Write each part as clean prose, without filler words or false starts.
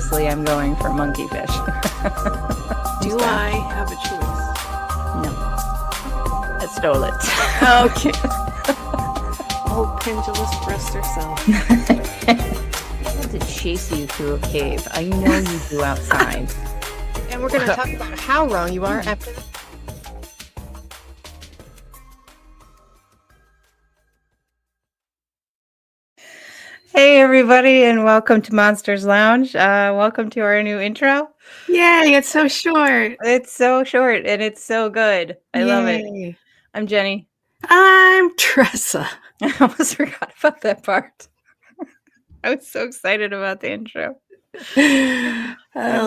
obviously I'm going for monkeyfish. Do I have a choice? No. I stole it. Okay. Oh, pendulous breast herself. I had to chase you through a cave. I know you do outside. And we're going to talk about how wrong you are after this. Hey, everybody, and welcome to Monsters Lounge. Welcome to our new intro. Yay, it's so short. It's so short, and it's so good. I love it. I'm Jeni. I'm Tressa. I almost forgot about that part. I was so excited about the intro. I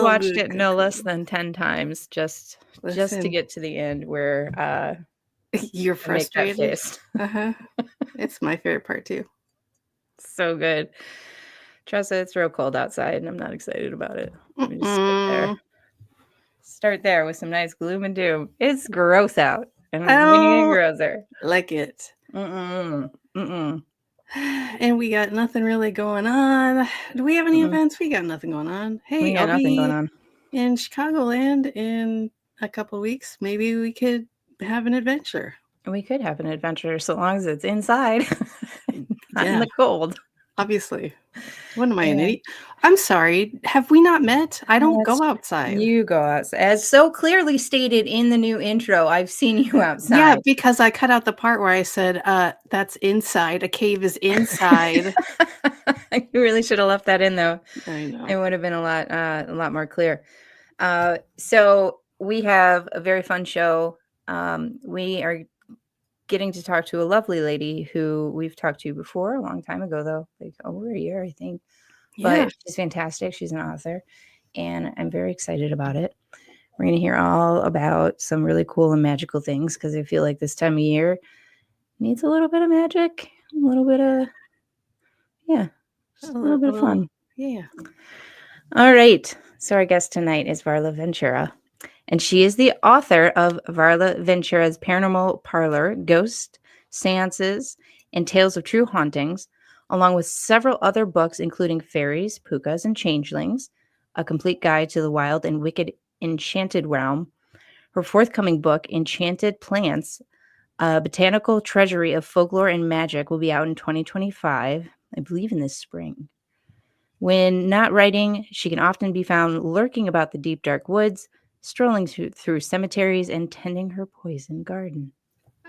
watched it no less than 10 times just to get to the end where you're frustrated. Uh-huh. It's my favorite part too. So good. Tressa, it's real cold outside and I'm not excited about it. Let me just start there with some nice gloom and doom. It's gross out. And it's getting grosser. Like it. And we got nothing really going on. Do we have any events? We got nothing going on. Hey, we got nothing going on in Chicagoland in a couple of weeks. Maybe we could have an adventure. We could have an adventure so long as it's inside. Not in the cold. Obviously. What am I, an idiot? I'm sorry. Have we not met? I don't go outside. You go outside. As so clearly stated in the new intro, I've seen you outside. Yeah, because I cut out the part where I said, that's inside. A cave is inside. You really should have left that in, though. I know. It would have been a lot more clear. So we have a very fun show. We are getting to talk to a lovely lady who we've talked to before a long time ago, though, like over a year, I think. Yeah. But she's fantastic. She's an author, and I'm very excited about it. We're going to hear all about some really cool and magical things because I feel like this time of year needs a little bit of magic, a little bit of, just a little bit of fun. Yeah. All right. So our guest tonight is Varla Ventura. And she is the author of Varla Ventura's Paranormal Parlor, Ghost, Seances, and Tales of True Hauntings, along with several other books, including Fairies, Pukas, and Changelings, A Complete Guide to the Wild and Wicked Enchanted Realm. Her forthcoming book, Enchanted Plants, A Botanical Treasury of Folklore and Magic, will be out in 2025, I believe in this spring. When not writing, she can often be found lurking about the deep, dark woods, strolling through cemeteries, and tending her poison garden.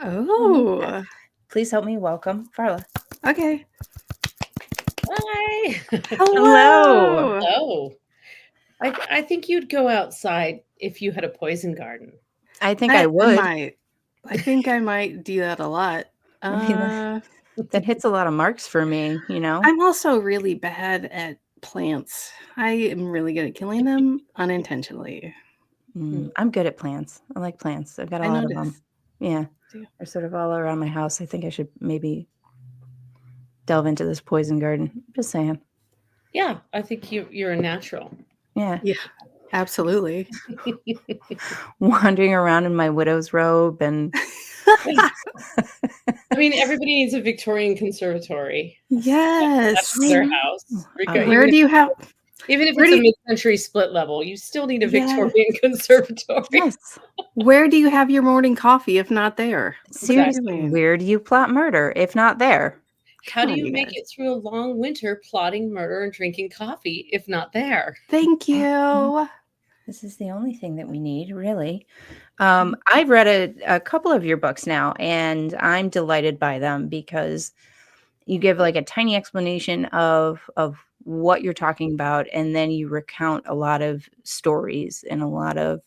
Oh. Please help me welcome Varla. Okay. Hi. Hello. Oh. I think you'd go outside if you had a poison garden. I think I would. I think I might do that a lot. That hits a lot of marks for me, you know? I'm also really bad at plants. I am really good at killing them unintentionally. I'm good at plants. I like plants. I've got a lot of them. Yeah. They're sort of all around my house. I think I should maybe delve into this poison garden. Just saying. Yeah, I think you're a natural. Yeah. Yeah, absolutely. Wandering around in my widow's robe and... I mean, everybody needs a Victorian conservatory. Yes. That's their house. Where do you have... Even if it's a mid-century split level, you still need a Victorian conservatory. Yes. Where do you have your morning coffee if not there? Seriously, where do you plot murder if not there? How do you make it through a long winter plotting murder and drinking coffee if not there? Thank you. This is the only thing that we need, really. I've read a couple of your books now, and I'm delighted by them because you give like a tiny explanation of what you're talking about, and then you recount a lot of stories and a lot of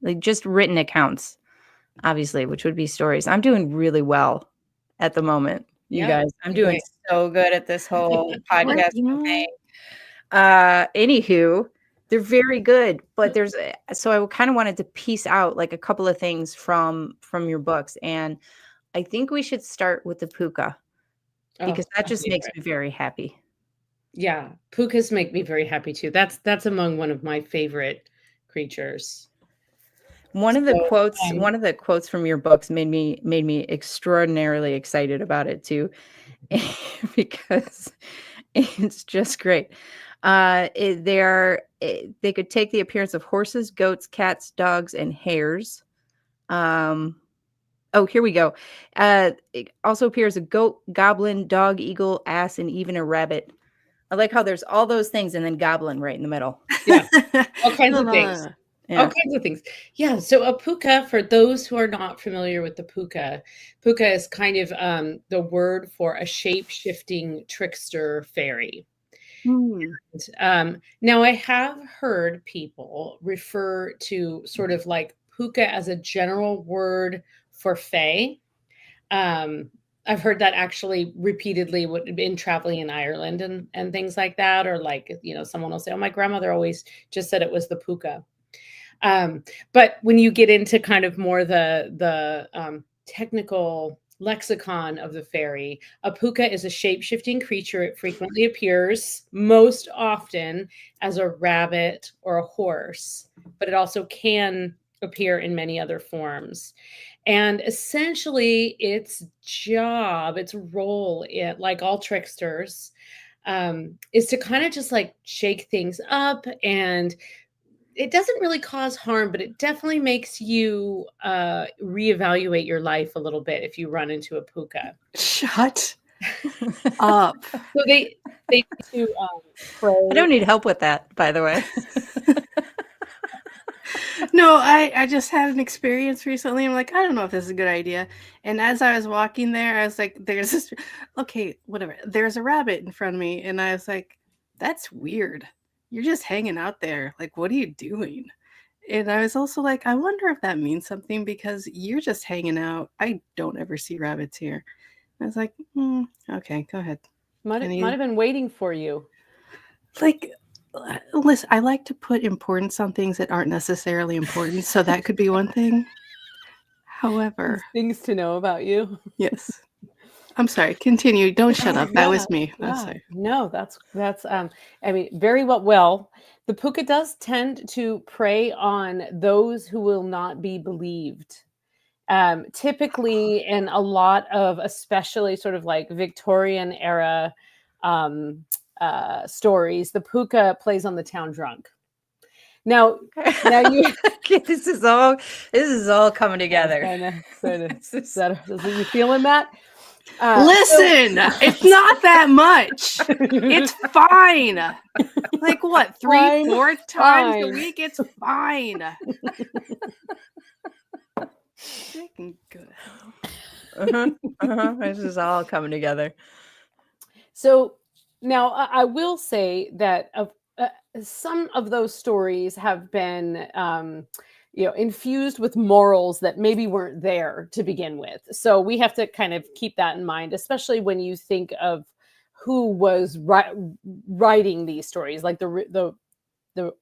like just written accounts, obviously, which would be stories. I'm doing really well at the moment, you guys. I'm doing so good at this whole podcast thing. Anywho, they're very good, but so I kind of wanted to piece out like a couple of things from your books, and I think we should start with the puka because that just makes me very happy. Yeah, pukas make me very happy too. That's among one of my favorite creatures. One of the quotes from your books made me extraordinarily excited about it too, because It's just great. They could take the appearance of horses, goats, cats, dogs, and hares. Oh, here we go. It also appears a goat, goblin, dog, eagle, ass, and even a rabbit. I like how there's all those things and then goblin right in the middle. Yeah. All kinds of things. Yeah. All kinds of things. Yeah. So a puka, for those who are not familiar with the puka is kind of the word for a shape-shifting trickster fairy. Now, I have heard people refer to sort of like puka as a general word for fae. I've heard that actually repeatedly in traveling in Ireland and things like that, or like, someone will say, "Oh, my grandmother always just said it was the puka." But when you get into kind of more the technical lexicon of the fairy, a puka is a shape-shifting creature. It frequently appears, most often, as a rabbit or a horse, but it also can appear in many other forms. And essentially, its role, like all tricksters, is to kind of just like shake things up, and it doesn't really cause harm, but it definitely makes you reevaluate your life a little bit if you run into a puka. Shut up. So they to pray. I don't need help with that, by the way. No, I just had an experience recently. I'm like, I don't know if this is a good idea. And as I was walking there, I was like, there's a rabbit in front of me. And I was like, that's weird. You're just hanging out there. Like, what are you doing? And I was also like, I wonder if that means something, because you're just hanging out. I don't ever see rabbits here. I was like, okay, go ahead. Might have been waiting for you. Like, listen, I like to put importance on things that aren't necessarily important, so that could be one thing. However, things to know about you. Yes. I'm sorry. Continue. Don't shut up. That was me. Sorry. No, that's I mean, very well. The puka does tend to prey on those who will not be believed. Typically in a lot of, especially sort of like Victorian era stories, the puka plays on the town drunk. Now you this is all coming together. Are you feeling that? Listen, it's not that much. It's fine. Like what, 3-4 times a week? It's fine. Good. This is all coming together. So now I will say that some of those stories have been infused with morals that maybe weren't there to begin with. So we have to kind of keep that in mind, especially when you think of who was writing these stories. Like the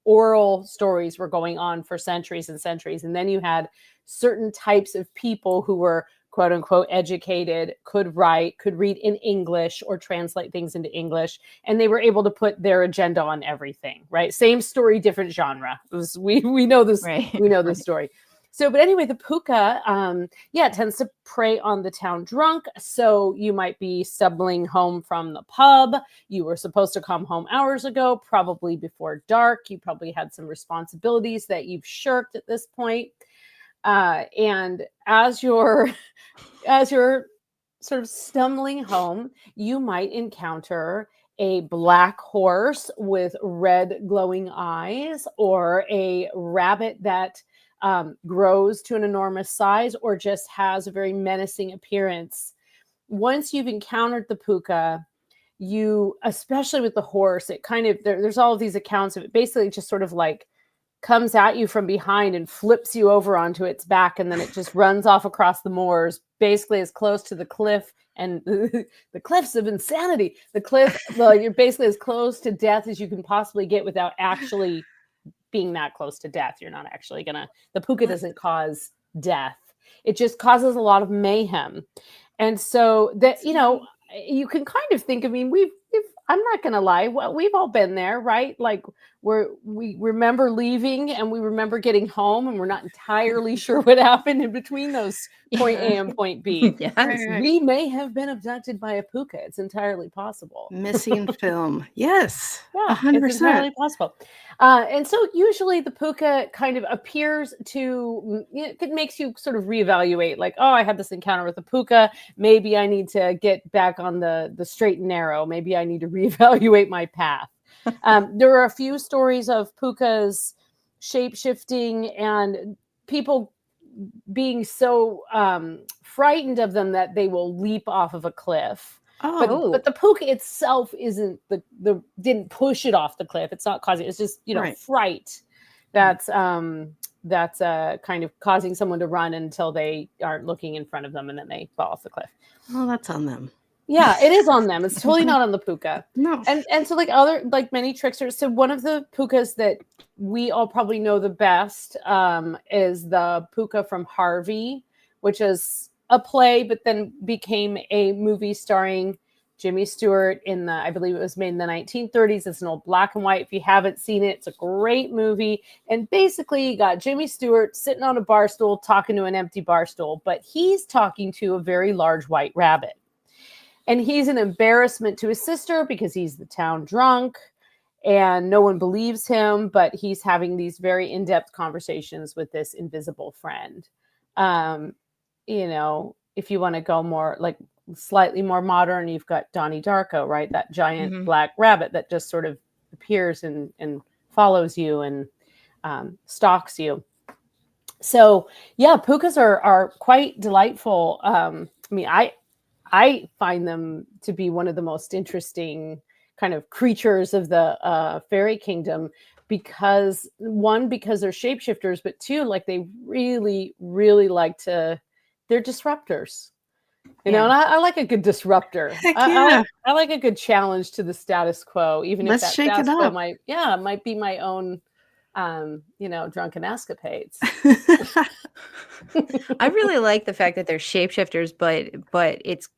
oral stories were going on for centuries and centuries. And then you had certain types of people who were quote unquote educated, could write, could read in English or translate things into English. And they were able to put their agenda on everything, right? Same story, different genre. We know this, right. We know this story. So, but anyway, the puka, tends to prey on the town drunk. So you might be stumbling home from the pub. You were supposed to come home hours ago, probably before dark. You probably had some responsibilities that you've shirked at this point. And as you're sort of stumbling home, you might encounter a black horse with red glowing eyes, or a rabbit that grows to an enormous size, or just has a very menacing appearance. Once you've encountered the puka, you, especially with the horse, it kind of, there's all of these accounts of it basically just sort of like comes at you from behind and flips you over onto its back, and then it just runs off across the moors, basically as close to the cliff and the cliffs of insanity. The cliff, well, you're basically as close to death as you can possibly get without actually being that close to death. You're not actually the puka doesn't cause death. It just causes a lot of mayhem. And so that, you can kind of think, I mean, I'm not going to lie. Well, we've all been there, right? Like we remember leaving and we remember getting home, and we're not entirely sure what happened in between those point A and point B. Yes. Right. We may have been abducted by a puka. It's entirely possible. Missing film. Yes. Yeah, 100%. it's entirely possible. And so usually the puka kind of appears to, it makes you sort of reevaluate, like, oh, I had this encounter with a puka. Maybe I need to get back on the straight and narrow. Maybe I need to reevaluate my path. There are a few stories of pukas shape-shifting and people being so frightened of them that they will leap off of a cliff. Oh, But the puka itself isn't didn't push it off the cliff. It's not causing, it's just, Right. fright that's kind of causing someone to run until they aren't looking in front of them, and then they fall off the cliff. well, that's on them. Yeah, it is on them. It's totally not on the puka. No. And so like many tricksters, so one of the pukas that we all probably know the best is the puka from Harvey, which is a play, but then became a movie starring Jimmy Stewart I believe it was made in the 1930s. It's an old black and white. If you haven't seen it, it's a great movie. And basically you got Jimmy Stewart sitting on a bar stool talking to an empty bar stool, but he's talking to a very large white rabbit. And he's an embarrassment to his sister because he's the town drunk and no one believes him, but he's having these very in-depth conversations with this invisible friend. If you want to go more like slightly more modern, you've got Donnie Darko, right? That giant black rabbit that just sort of appears and follows you and stalks you. So yeah, pukas are quite delightful. I find them to be one of the most interesting kind of creatures of the fairy kingdom because they're shapeshifters, but two, like they really, really they're disruptors. And I like a good disruptor. Heck yeah. I like a good challenge to the status quo, even Let's if that shake it status quo up. might be my own, drunken escapades. I really like the fact that they're shapeshifters, but it's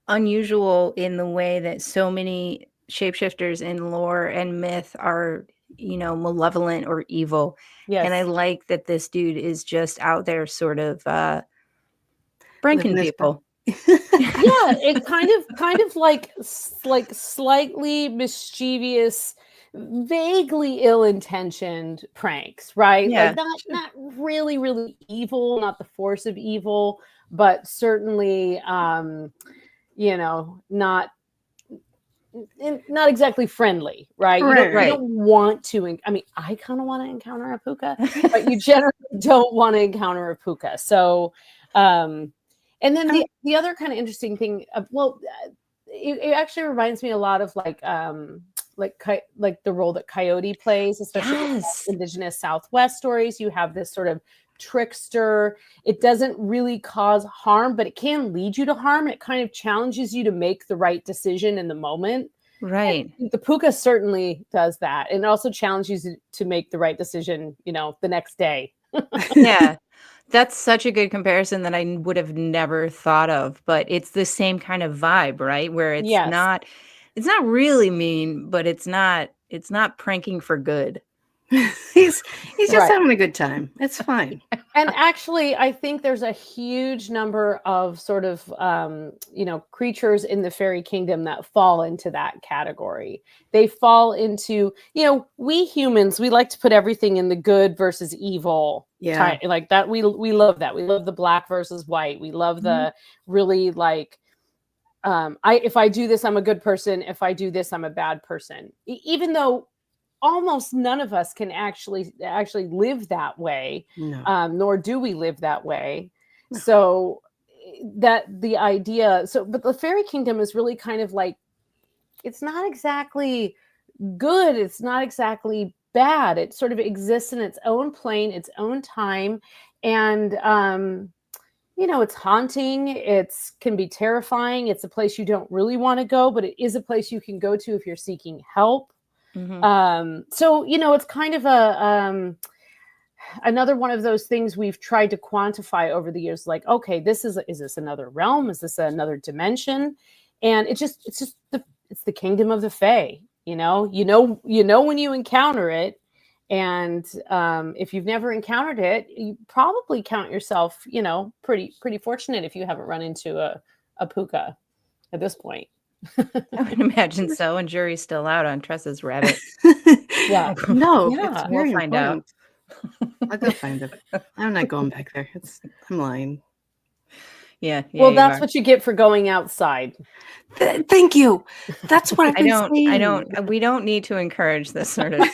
unusual in the way that so many shapeshifters in lore and myth are, malevolent or evil. Yes. And I like that this dude is just out there sort of pranking Living his people. Yeah, it kind of like slightly mischievous, vaguely ill-intentioned pranks, right? Yeah. Like not really, really evil, not the force of evil, but certainly not exactly friendly, right? Right. You don't want to. I mean, I kind of want to encounter a puka, but you generally don't want to encounter a puka. So, and then the other kind of interesting thing, it actually reminds me a lot of like the role that coyote plays, especially in indigenous Southwest stories. You have this sort of trickster. It doesn't really cause harm, but it can lead you to harm. It kind of challenges you to make the right decision in the moment. Right. And the puka certainly does that. And it also challenges you to make the right decision, the next day. Yeah. That's such a good comparison that I would have never thought of, but it's the same kind of vibe, right? Where it's not really mean, but it's not pranking for good. He's just having a good time. It's fine. And actually, I think there's a huge number of sort of, creatures in the fairy kingdom that fall into that category. They fall into, we humans, we like to put everything in the good versus evil. Yeah. Like that. We love that. We love the black versus white. We love the really like, if I do this, I'm a good person. If I do this, I'm a bad person. Even though almost none of us can actually live that way, nor do we live that way. No. So that the idea, but the fairy kingdom is really kind of like, it's not exactly good. It's not exactly bad. It sort of exists in its own plane, its own time. And, it's haunting. It can be terrifying. It's a place you don't really want to go, but it is a place you can go to if you're seeking help. So, it's kind of another one of those things we've tried to quantify over the years. Like, okay, is this another realm? Is this another dimension? And it's the kingdom of the Fae. You know when you encounter it. And if you've never encountered it, you probably count yourself, pretty fortunate if you haven't run into a puka at this point. I would imagine so. And jury's still out on Tressa's rabbit. Yeah. No, Yeah. it's We'll very find out. important. I'll go find it. I'm not going back there. I'm lying. Yeah. Well, you that's are. what you get for going outside. Thank you. That's what I've been saying. We don't need to encourage this sort of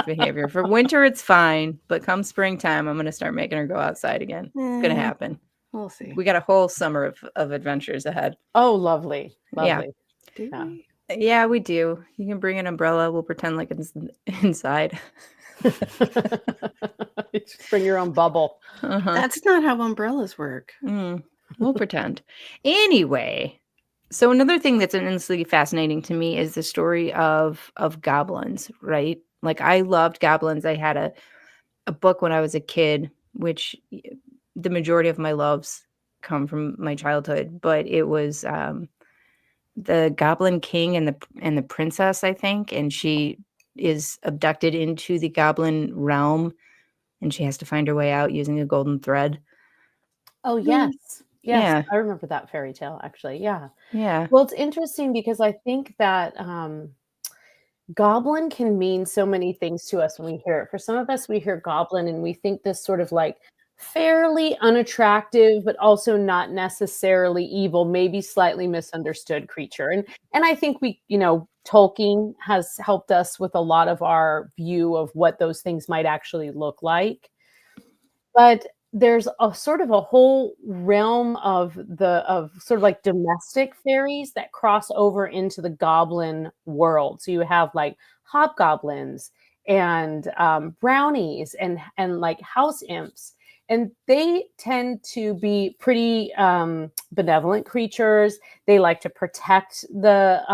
behavior. For winter, it's fine. But come springtime, I'm going to start making her go outside again. It's going to happen. We'll see. We got a whole summer of adventures ahead. Oh, lovely. Yeah. Lovely. Do Yeah. we? Yeah, we do. You can bring an umbrella. We'll pretend like it's inside. Just bring your own bubble. Uh-huh. That's not how umbrellas work. We'll pretend. Anyway, so another thing that's endlessly fascinating to me is the story of goblins, right? Like I loved goblins. I had a book when I was a kid, which the majority of my loves come from my childhood, but it was the Goblin King and the Princess, I think, and she is abducted into the goblin realm and she has to find her way out using a golden thread. Oh, yes. Yes. Yeah. I remember that fairy tale, actually. Yeah. Yeah. Well, it's interesting because I think that goblin can mean so many things to us when we hear it. For some of us, we hear goblin and we think this sort of like fairly unattractive, but also not necessarily evil, maybe slightly misunderstood creature. And I think Tolkien has helped us with a lot of our view of what those things might actually look like. But there's a sort of a whole realm of sort of like domestic fairies that cross over into the goblin world. So you have like hobgoblins and brownies and like house imps. And they tend to be pretty benevolent creatures. They like to protect the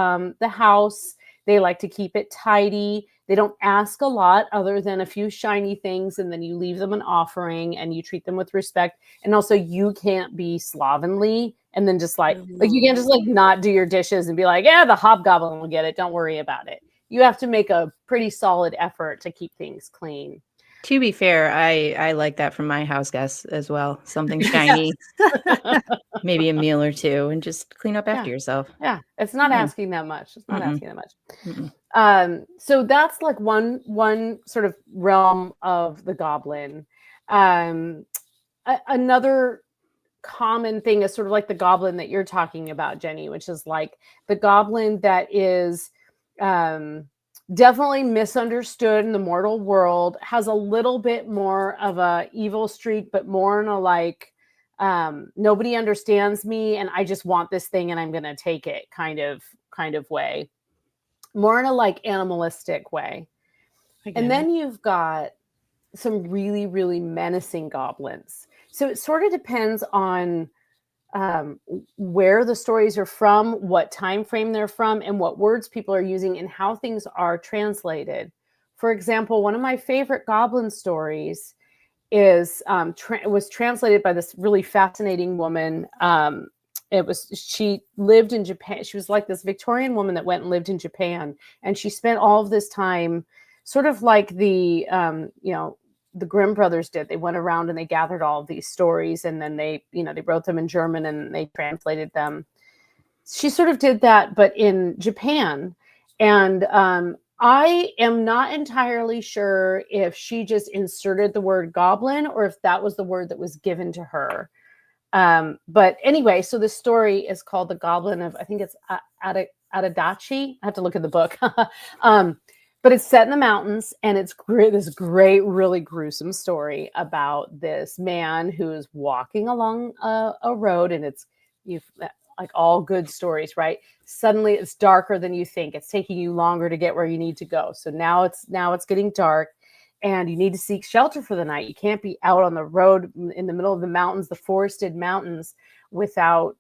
house. They like to keep it tidy. They don't ask a lot other than a few shiny things, and then you leave them an offering and you treat them with respect. And also you can't be slovenly and then just like you can't just like not do your dishes and be like, yeah, the hobgoblin will get it. Don't worry about it. You have to make a pretty solid effort to keep things clean. To be fair, I like that from my house guests as well. Something shiny, maybe a meal or two, and just clean up after yourself. Yeah, it's not Yeah. asking that much. It's not asking that much. Mm-mm. So that's like one sort of realm of the goblin. Another common thing is sort of like the goblin that you're talking about, Jeni, which is like the goblin that is definitely misunderstood in the mortal world, has a little bit more of a evil streak, but more in a like nobody understands me and I just want this thing and I'm gonna take it kind of way. More in a like animalistic way. And then you've got some really, really menacing goblins. So it sort of depends on where the stories are from, what time frame they're from, and what words people are using and how things are translated. For example, one of my favorite goblin stories is was translated by this really fascinating woman. She lived in Japan. She was like this Victorian woman that went and lived in Japan, and she spent all of this time sort of like the Grimm brothers did. They went around and they gathered all of these stories, and then they wrote them in German and they translated them. She sort of did that, but in Japan. And I am not entirely sure if she just inserted the word goblin or if that was the word that was given to her. But anyway, so the story is called The Goblin of, I think it's Adadachi. I have to look at the book. But it's set in the mountains, and it's this great, really gruesome story about this man who is walking along a road, and you've like all good stories, right? Suddenly it's darker than you think. It's taking you longer to get where you need to go. So now it's getting dark, and you need to seek shelter for the night. You can't be out on the road in the middle of the mountains, the forested mountains, without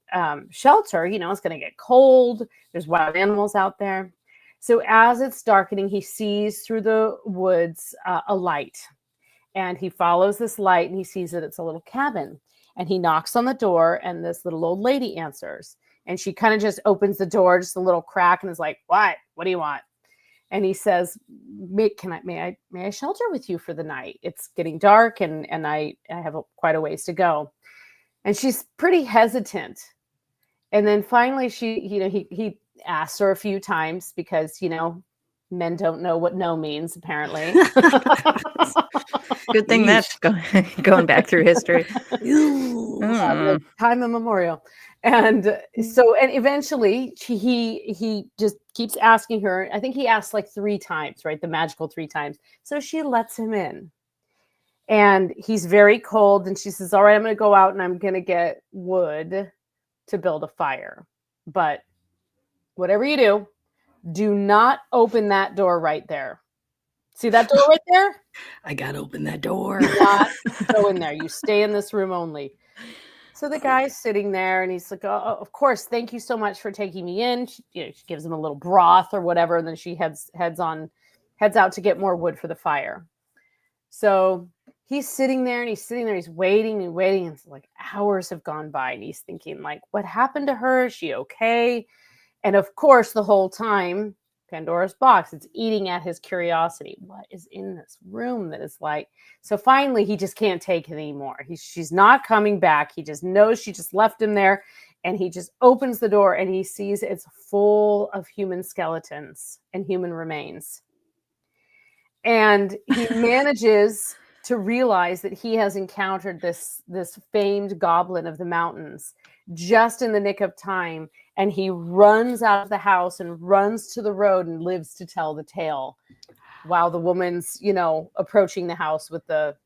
shelter. It's going to get cold. There's wild animals out there. So as it's darkening, he sees through the woods a light, and he follows this light and he sees that it's a little cabin, and he knocks on the door, and this little old lady answers, and she kind of just opens the door, just a little crack, and is like, what do you want? and he says, may I shelter with you for the night? It's getting dark, and I have quite a ways to go. And she's pretty hesitant. And then finally he asks her a few times because, men don't know what no means, apparently. Good thing that's going back through history. Like time immemorial. And so, and eventually he just keeps asking her. I think he asked like 3 times, right? The magical 3 times. So she lets him in. And he's very cold. And she says, all right, I'm going to go out and I'm going to get wood to build a fire. But whatever you do not open that door right there. See that door right there? I got to open that door. Do not go in there. You stay in this room only. So the guy's sitting there and he's like, oh, of course, thank you so much for taking me in. She gives him a little broth or whatever. And then she heads out to get more wood for the fire. So he's sitting there. He's waiting and waiting. And it's like hours have gone by. And he's thinking, like, what happened to her? Is she okay? And of course, the whole time, Pandora's box, it's eating at his curiosity. What is in this room that is like? So finally, he just can't take it anymore. She's not coming back. He just knows she just left him there. And he just opens the door and he sees it's full of human skeletons and human remains. And he manages to realize that he has encountered this famed goblin of the mountains just in the nick of time. And he runs out of the house and runs to the road and lives to tell the tale while the woman's, approaching the house with the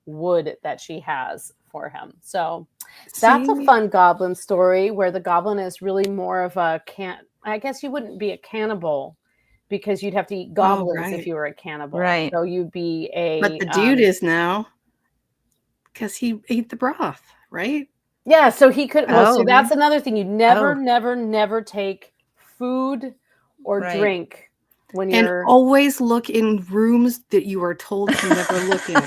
wood that she has for him. So that's a fun goblin story where the goblin is really more of I guess you wouldn't be a cannibal because you'd have to eat goblins if you were a cannibal. Right. So you'd be But the dude is now because he ate the broth, right? Yeah, so he could. So that's another thing. You never take food or drink when you're. And always look in rooms that you are told to never look in.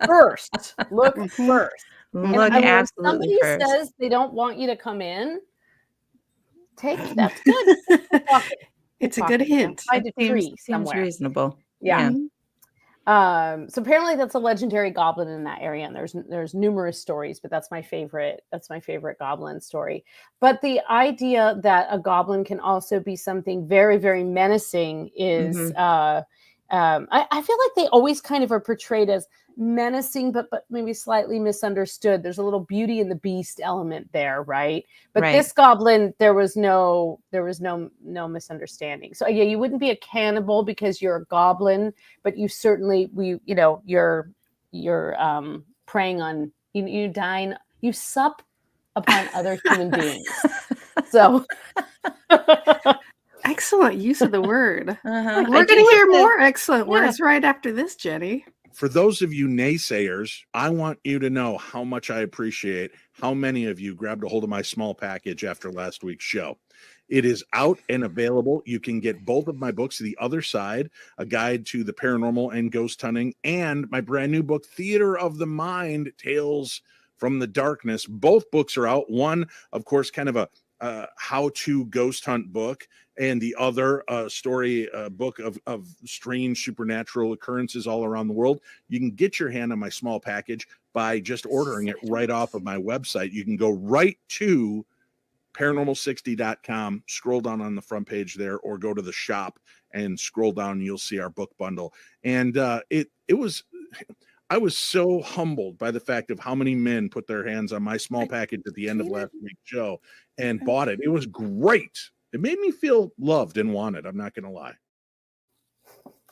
First, look first. Look absolutely first. Somebody says they don't want you to come in. That's good. It's a good hint. Find a tree seems somewhere. Reasonable. Yeah. So apparently that's a legendary goblin in that area, and there's numerous stories, but that's my favorite goblin story. But the idea that a goblin can also be something very, very menacing is I feel like they always kind of are portrayed as menacing, but maybe slightly misunderstood. There's a little Beauty and the Beast element there, right? But this goblin, there was no misunderstanding. So yeah, you wouldn't be a cannibal because you're a goblin, but you certainly you're preying on you sup upon other human beings. So excellent use of the word. We're going to hear more excellent words right after this, Jeni. For those of you naysayers, I want you to know how much I appreciate how many of you grabbed a hold of my small package after last week's show. It is out and available. You can get both of my books, The Other Side, A Guide to the Paranormal and Ghost Hunting, and my brand new book, Theater of the Mind, Tales from the Darkness. Both books are out. One, of course, kind of a how-to ghost hunt book, and the other story book of strange supernatural occurrences all around the world. You can get your hand on my small package by just ordering it right off of my website. You can go right to paranormal60.com, scroll down on the front page there, or go to the shop and scroll down and you'll see our book bundle. And I was so humbled by the fact of how many men put their hands on my small package at the end of last week's show and bought it. It was great. It made me feel loved and wanted. I'm not going to lie.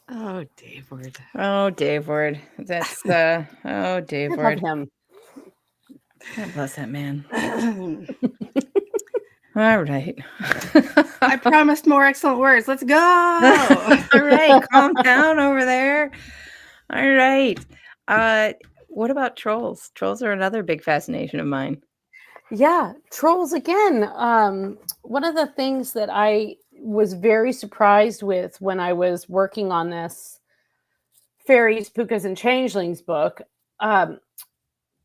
Oh, Dave Ward. Oh, Dave Ward. That's Dave Ward. I love him. God bless that man. All right. I promised more excellent words. Let's go. All right. Calm down over there. All right. What about trolls? Trolls are another big fascination of mine. Yeah, trolls again. One of the things that I was very surprised with when I was working on this Fairies, Pukas, and Changelings book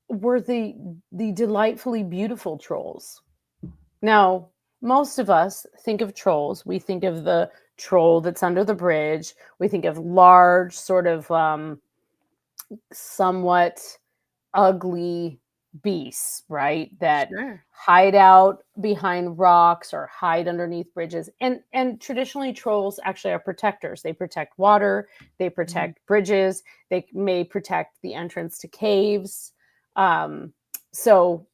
were the delightfully beautiful trolls. Now, most of us think of trolls. We think of the troll that's under the bridge. We think of large, sort of somewhat ugly beasts, right? That Sure. hide out behind rocks or hide underneath bridges. And traditionally trolls actually are protectors. They protect water, they protect bridges, they may protect the entrance to caves. So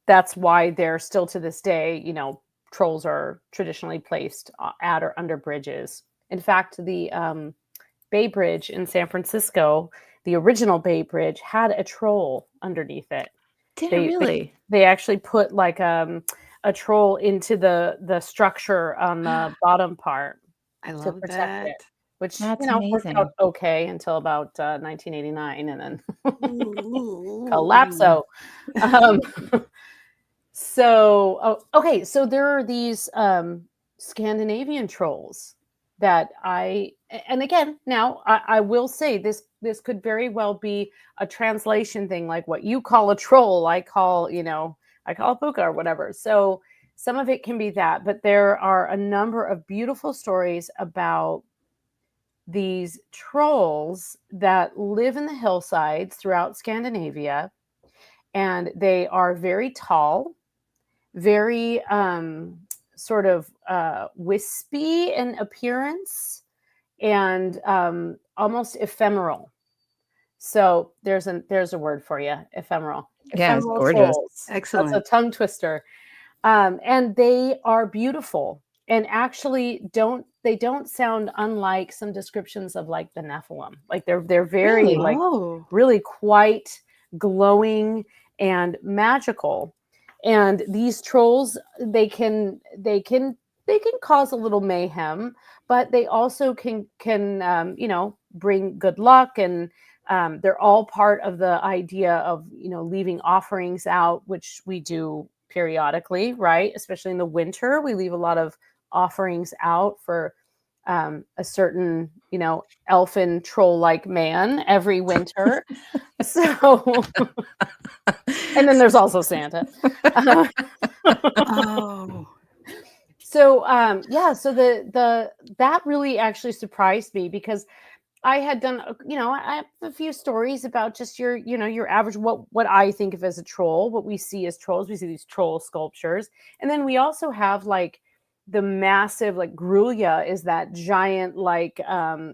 that's why they're still to this day, trolls are traditionally placed at or under bridges. In fact, the Bay Bridge in San Francisco, the original Bay Bridge, had a troll underneath it. Did it They really? they actually put like a troll into the structure on the bottom part I to love protect that. it, which That's worked out amazing. okay until about 1989, and then Ooh. collapso. Um, okay, so there are these Scandinavian trolls that and again, now I will say this could very well be a translation thing, like what you call a troll, I call a puka or whatever. So some of it can be that, but there are a number of beautiful stories about these trolls that live in the hillsides throughout Scandinavia, and they are very tall, very sort of wispy in appearance, and almost ephemeral. So there's a word for you, ephemeral. Yeah, it's Ephemeral gorgeous. trolls. That's a Excellent. tongue twister. And they are beautiful, and actually don't sound unlike some descriptions of like the Nephilim. Like they're very Really? like Oh, really quite glowing and magical. And these trolls, they can cause a little mayhem, but they also can bring good luck, and they're all part of the idea of leaving offerings out, which we do periodically, right? Especially in the winter, we leave a lot of offerings out for a certain elfin troll-like man every winter. So, and then there's also Santa. oh, So so the that really actually surprised me, because I had done I have a few stories about just your average, what I think of as a troll, what we see as trolls. We see these troll sculptures, and then we also have like the massive, like, Grulja is that giant like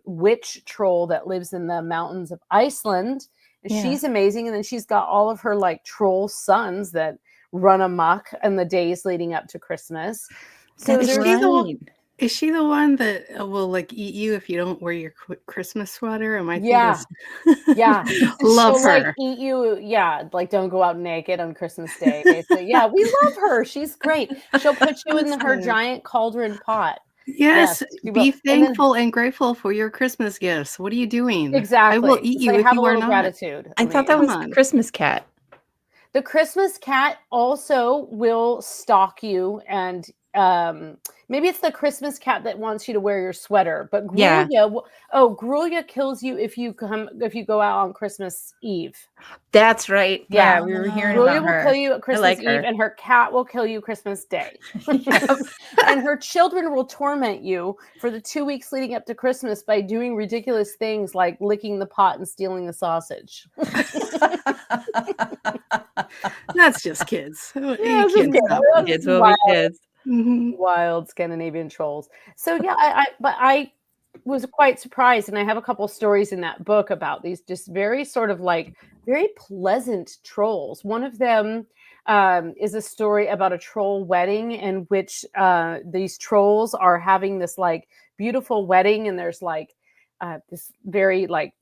witch troll that lives in the mountains of Iceland, and Yeah. she's amazing. And then she's got all of her like troll sons that run amok in the days leading up to Christmas. So That's is there's she the one? right. Is she the one that will like eat you if you don't wear your Christmas sweater? Am I Yeah. thinking? Yeah. Love She'll like her. eat you. Yeah. Like, don't go out naked on Christmas Day, basically. Yeah. We love her. She's great. She'll put you in her Listen. giant cauldron pot. Yes, She be will. And then thankful and grateful for your Christmas gifts. What are you doing? I will exactly. eat So you if have a you are little not. gratitude. I thought that Come was on. Christmas cat. The Christmas cat also will stalk you, and maybe it's the Christmas cat that wants you to wear your sweater. But Yeah. Grulja kills you if you go out on Christmas Eve. That's right. Yeah. Yeah, we were hearing Grulja about will her. kill you at Christmas like Eve, her. and her cat will kill you Christmas Day. Yep. And her children will torment you for the 2 weeks leading up to Christmas by doing ridiculous things like licking the pot and stealing the sausage. That's just kids. Yeah, You it's just can't kids. stop That's them. Kids will be kids. Mhm. wild Scandinavian trolls. So yeah, I was quite surprised, and I have a couple stories in that book about these just very sort of like very pleasant trolls. One of them is a story about a troll wedding in which these trolls are having this like beautiful wedding, and there's like this very like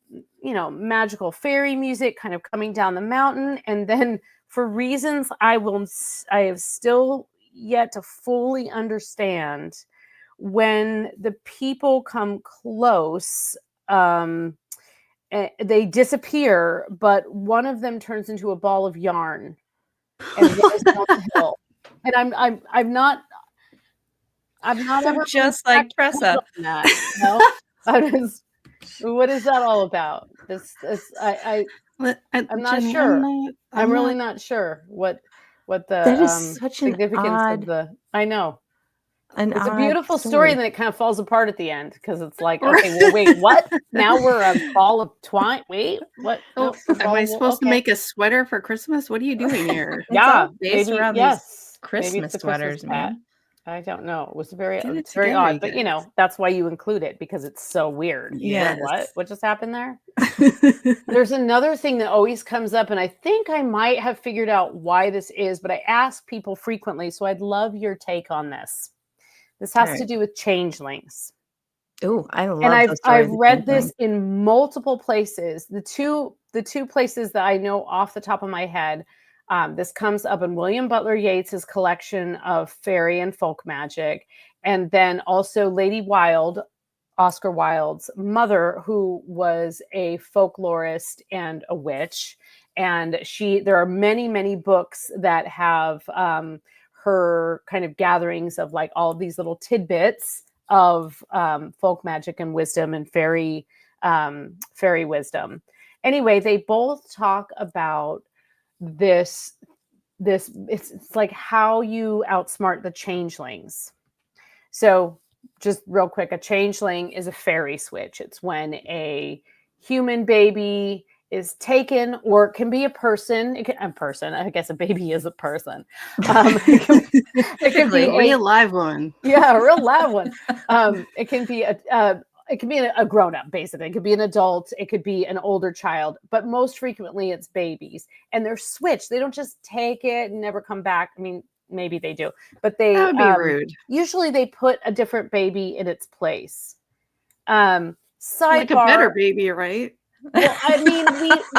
magical fairy music kind of coming down the mountain, and then for reasons I have still yet to fully understand, when the people come close, they disappear, but one of them turns into a ball of yarn and rolls down the hill. And I'm not ever Just like Tressa. on that. What is that all about? I'm not Jeni, sure. I'm really not. not sure what the That is such an significance of odd. the. I know. It's a odd beautiful story, and then it kind of falls apart at the end because it's like, Right. okay, well, wait, what? Now we're a ball of twine. Wait, what? Oh, No, we're am I ball- supposed to okay. make a sweater for Christmas? What are you doing here? It's Yeah, all based maybe around yes. these Maybe Christmas it's the sweaters, Christmas hat. man. I don't know. It was Get it it's very together, odd, you but you guys. know, that's why you include it because it's so weird. Yes. What just happened there? There's another thing that always comes up, and I think I might have figured out why this is, but I ask people frequently, so I'd love your take on this. This has All to right. do with changelings. Ooh, I love And those stories I've of read this changelings. in multiple places. The two places that I know off the top of my head, this comes up in William Butler Yeats's collection of fairy and folk magic, and then also Lady Wilde, Oscar Wilde's mother, who was a folklorist and a witch. And there are many books that have her kind of gatherings of like all of these little tidbits of folk magic and wisdom and fairy wisdom. Anyway, they both talk about this it's like how you outsmart the changelings. So just real quick, a changeling is a fairy switch. It's when a human baby is taken, or it can be a person. A person. I guess a baby is a person. It can be Like, real live one. Yeah, a real live one. It can be a grown-up, basically. It could be an adult, it could be an older child, but most frequently it's babies. And they're switched. They don't just take it and never come back. I mean, maybe they do, but they That would be rude. usually they put a different baby in its place. Sidebar, Like a better baby, right? well, I mean,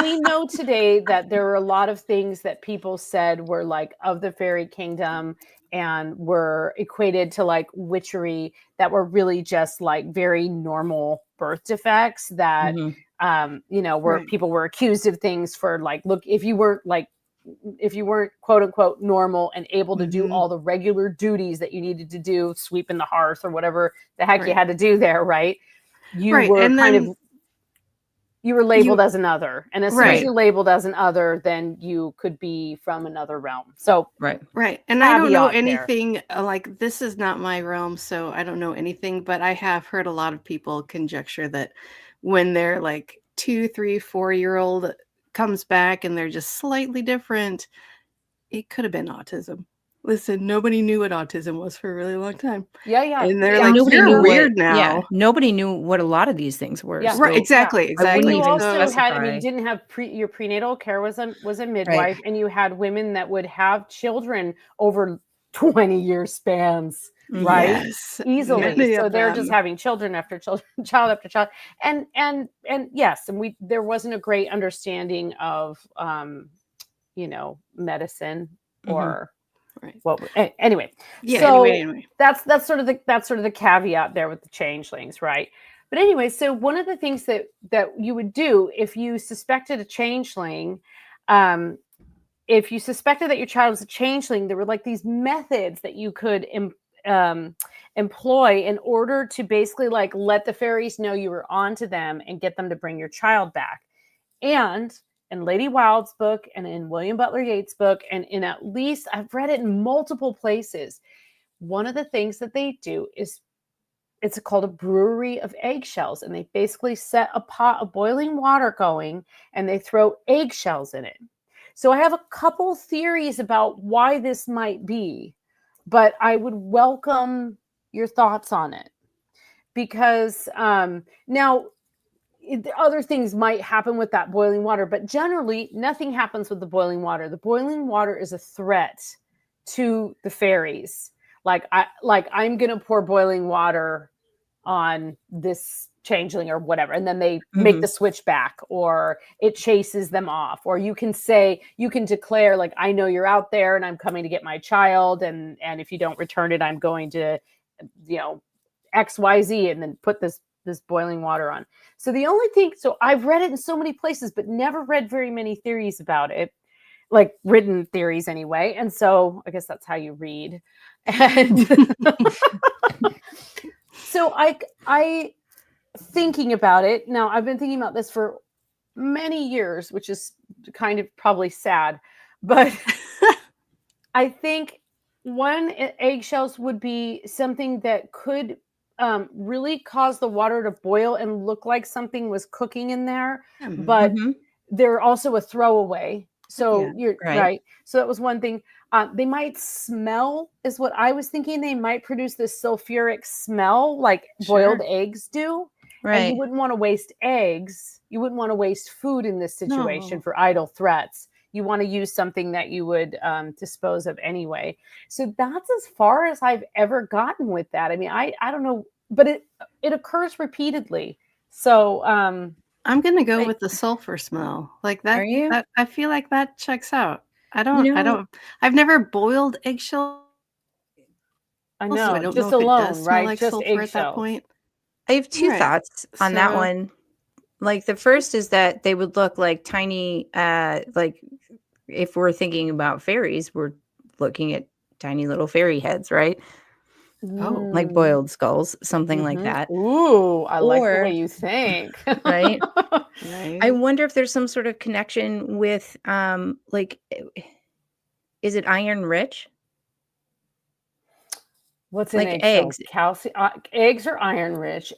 we know today that there were a lot of things that people said were like of the fairy kingdom and were equated to like witchery that were really just like very normal birth defects that Mhm. you know, where Right. people were accused of things for like, look, if you weren't quote unquote normal and able to do Mhm. all the regular duties that you needed to do, sweeping the hearth or whatever the heck you Right. had to do there, right? You Right, were and kind then of you were labeled as an other. And as soon as Right. you're labeled as an other, then you could be from another realm. So Right. Right. And I don't know caveat there. anything like this is not my realm, so I don't know anything, but I have heard a lot of people conjecture that when their like 2, 3, 4-year-old comes back and they're just slightly different, it could have been autism. Listen, nobody knew what autism was for a really long time. yeah. And they're Yeah, like, Nobody you're knew weird what, yeah, now. nobody knew what a lot of these things were. Yeah. Right, So exactly, I exactly. wouldn't And you even also had, I specify. mean, you didn't have your prenatal care was a midwife, and you had women that would have children over 20 year spans, Mhm. right? Yes. Easily. Many So of they're just them. having children after children, child after child. And yes, and there wasn't a great understanding of you know, medicine or Right. anyway. Yeah, So anyway. that's sort of the caveat there with the changelings, right? But anyway, so one of the things that you would do if you suspected a changeling, if you suspected that your child was a changeling, there were like these methods that you could employ in order to basically like let the fairies know you were onto them and get them to bring your child back. And in Lady Wilde's book and in William Butler Yeats' book, and in at least I've read it in multiple places, one of the things that they do is it's called a brewery of eggshells. And they basically set a pot of boiling water going and they throw eggshells in it. So I have a couple theories about why this might be, but I would welcome your thoughts on it. Because now other things might happen with that boiling water, but generally nothing happens with the boiling water. The boiling water is a threat to the fairies. Like I'm going to pour boiling water on this changeling or whatever, and then they make the switch back, or it chases them off, or you can declare like, I know you're out there and I'm coming to get my child, and if you don't return it, I'm going to, you know, XYZ, and then put this boiling water on. So the only thing, so I've read it in so many places, but never read very many theories about it, like written theories anyway. And so I guess that's how you read. And so I thinking about it now, I've been thinking about this for many years, which is kind of probably sad, but I think eggshells would be something that could really cause the water to boil and look like something was cooking in there, but Mhm. they're also a throwaway. So Yeah, you're right. right. So that was one thing. They might smell, is what I was thinking. They might produce this sulfuric smell like boiled Sure. eggs do. And you Right. wouldn't want to waste eggs. You wouldn't want to waste food in this situation No. for idle threats. You want to use something that you would dispose of anyway. So that's as far as I've ever gotten with that. I mean, I don't know, but it occurs repeatedly. So I'm gonna go Right. with the sulfur smell. Like Are you? that I feel like that checks out. You know, I've never boiled eggshells, I so I know, don't know just if it does alone, smell right? like Just sulfur at that eggshells. point. I have two Right. thoughts on that So one. Like the first is that they would look like tiny, like if we're thinking about fairies, we're looking at tiny little fairy heads, right? oh, Like boiled skulls, something like that. Ooh, I like the Or, way you think. right? I right. wonder if there's some sort of connection with, like, is it iron rich? What's in Like eggshells? eggs, Calcium. Eggs are iron rich.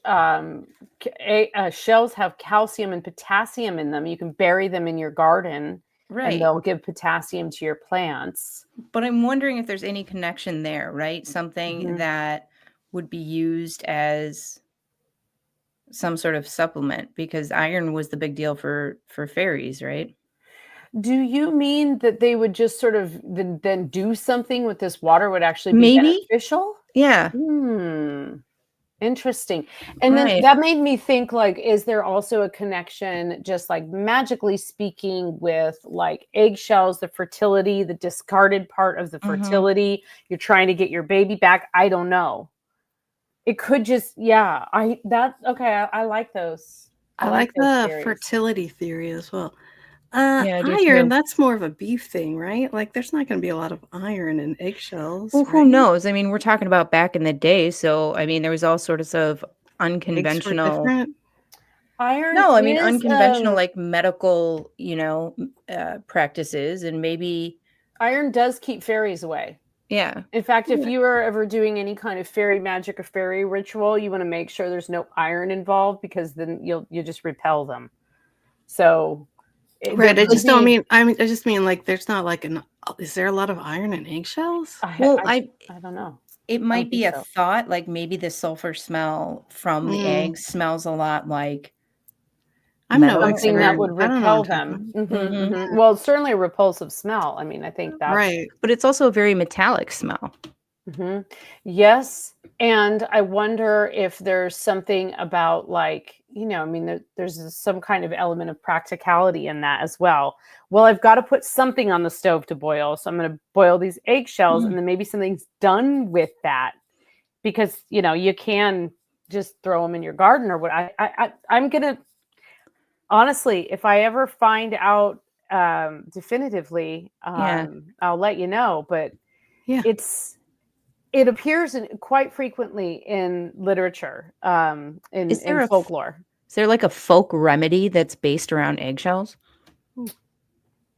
Shells have calcium and potassium in them. You can bury them in your garden, and right? they'll give potassium to your plants. But I'm wondering if there's any connection there, right? Something Mhm. that would be used as some sort of supplement because iron was the big deal for fairies, right? Do you mean that they would just sort of then do something with this water would actually be Maybe. beneficial? Yeah. Interesting. And then Right. that made me think, like, is there also a connection, just like magically speaking, with like eggshells, the fertility, the discarded part of the Mhm. fertility? You're trying to get your baby back. I don't know. It could just, yeah. Okay. I like those. I I like like those the theories. fertility theory as well. Yeah, I do Iron, too. that's more of a beef thing, right? Like there's not gonna be a lot of iron in eggshells, Well, who right? knows? I mean, we're talking about back in the day, so I mean, there was all sorts of Eggs were unconventional. different. Iron No, I mean is unconventional like medical, practices and maybe iron does keep fairies away. yeah. In fact, if Yeah. you are ever doing any kind of fairy magic or fairy ritual, you want to make sure there's no iron involved because then you just repel them. So there Right. I could just don't be. mean I just mean like there's not like is there a lot of iron in eggshells? Well, I don't know. it I don't might think be a so. thought, like maybe the sulfur smell from the Mm, eggs smells a lot like I'm no metal Something that expert. and would I don't know what repel I'm talking them. about. mhm. Well, it's certainly a repulsive smell. I mean, I think that's. Right. But it's also a very metallic smell. Mhm. Yes, and I wonder if there's something about, like, I mean, there's some kind of element of practicality in that as well. Well, I've got to put something on the stove to boil, so I'm going to boil these eggshells, Mm. and then maybe something's done with that because you can just throw them in your garden or what. I'm gonna honestly, if I ever find out definitively, Yeah. I'll let you know. But Yeah. it appears quite frequently in literature, Is in folklore. is there like a folk remedy that's based around eggshells?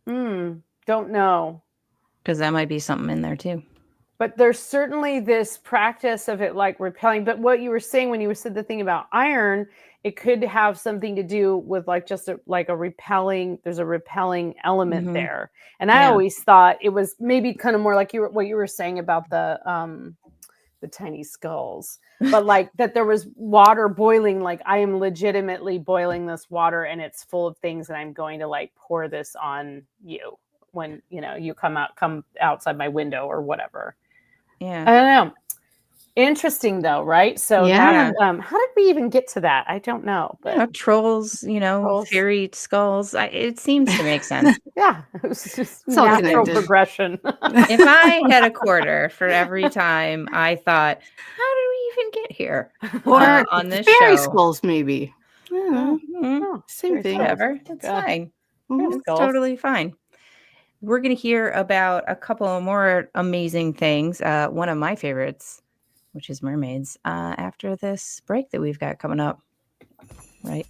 Don't know. Because that might be something in there too. But there's certainly this practice of it like repelling. But what you were saying when you said the thing about iron, it could have something to do with like just a repelling. There's a repelling element Mhm. there. And I Yeah. always thought it was maybe kind of more like what you were saying about the tiny skulls, but like that there was water boiling. Like I am legitimately boiling this water and it's full of things, and I'm going to like pour this on you when you come outside my window or whatever. I Yeah. don't know. Interesting though, right? So that Yeah. how did we even get to that? I don't know, but Trolls, trolls. fairy skulls. It seems to make sense. Yeah, it was just It's all natural connected. progression. If I had a quarter for every time I thought, how did we even get here Or on this fairy show? skulls, maybe. I don't know. Mhm. Same fairy thing. skulls. Whatever. That's Yeah. fine. Mhm. It's totally fine. We're going to hear about a couple of more amazing things. One of my favorites, which is mermaids, after this break that we've got coming up. Right.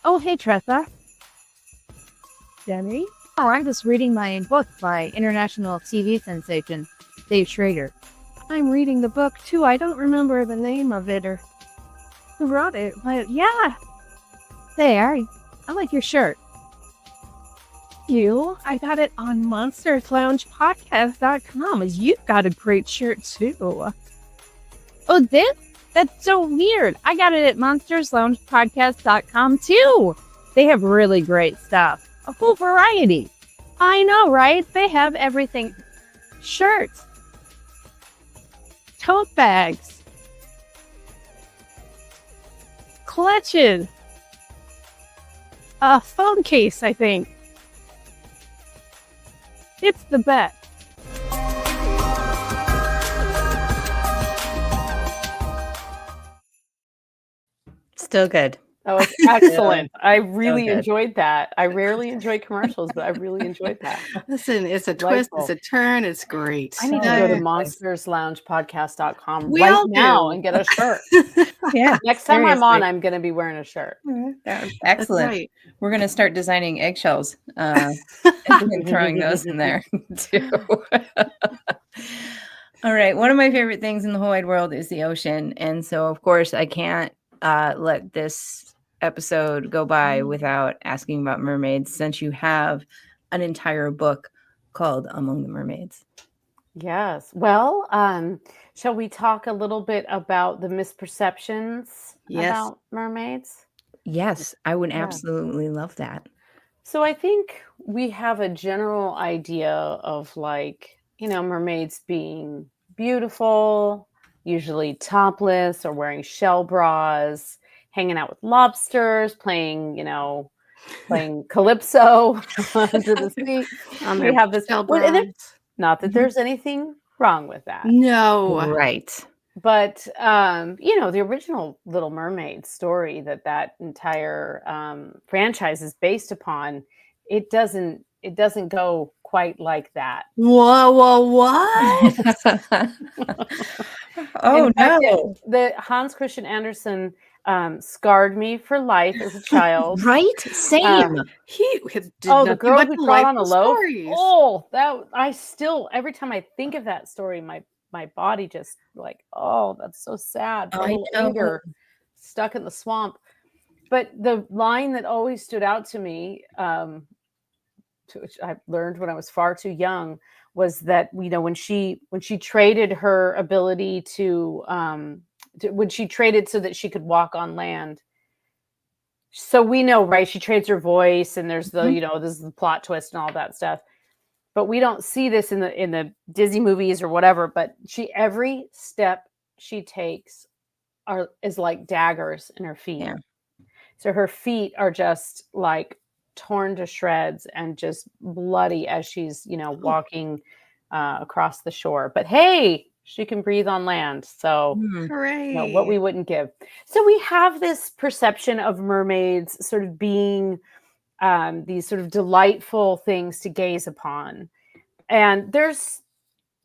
Oh, hey, Tressa. Jeni? Oh, I'm just reading my book by international TV sensation, Dave Schrader. I'm reading the book too. I don't remember the name of it or who wrote it, but yeah. There, I like your shirt. You? I got it on monstersloungepodcast.com. You've got a great shirt too. Oh, this? That's so weird. I got it at monstersloungepodcast.com too. They have really great stuff. A full variety. I know, right? They have everything. Shirts. Tote bags. Clutches. A phone case, I think. It's the best. Still good. That was excellent. I really good. enjoyed that. I rarely enjoy commercials, but I really enjoyed that. Listen, it's a twist, it's Delightful. a turn, it's great. I need to go to monstersloungepodcast.com We right all now do. and get a shirt. Yeah. Next time I'm on, seriously. I'm going to be wearing a shirt. That's That's excellent. right. We're going to start designing eggshells and throwing those in there too. All right. One of my favorite things in the whole wide world is the ocean. And so, of course, I can't let this episode go by without asking about mermaids, since you have an entire book called Among the Mermaids. Yes. Well, shall we talk a little bit about the misperceptions Yes. about mermaids? Yes, I would Yeah. absolutely love that. So I think we have a general idea of, like, mermaids being beautiful, usually topless or wearing shell bras, hanging out with lobsters, playing calypso under the sea. On We their have this. shell Well, and bras. not that there's anything wrong with that. No. Right. But the original Little Mermaid story that entire franchise is based upon, it doesn't go quite like that. Whoa, what? Oh, In fact, no. the Hans Christian Andersen scarred me for life as a child. Right? Same. He did The nothing girl but who trod on a delightful loaf. stories. Oh, that I still, every time I think of that story, my body just like, oh, that's so sad. Poor I little know. Inger stuck in the swamp. But the line that always stood out to me, which I learned when I was far too young, was that when she traded her ability to when she traded so that she could walk on land. So we know, right? She trades her voice, and there's the this is the plot twist and all that stuff. But we don't see this in the Disney movies or whatever. But every step she takes is like daggers in her feet. Yeah. So her feet are just like torn to shreds and just bloody as she's walking across the shore. But hey, she can breathe on land. So Hooray. what we wouldn't give. So we have this perception of mermaids sort of being these sort of delightful things to gaze upon. And there's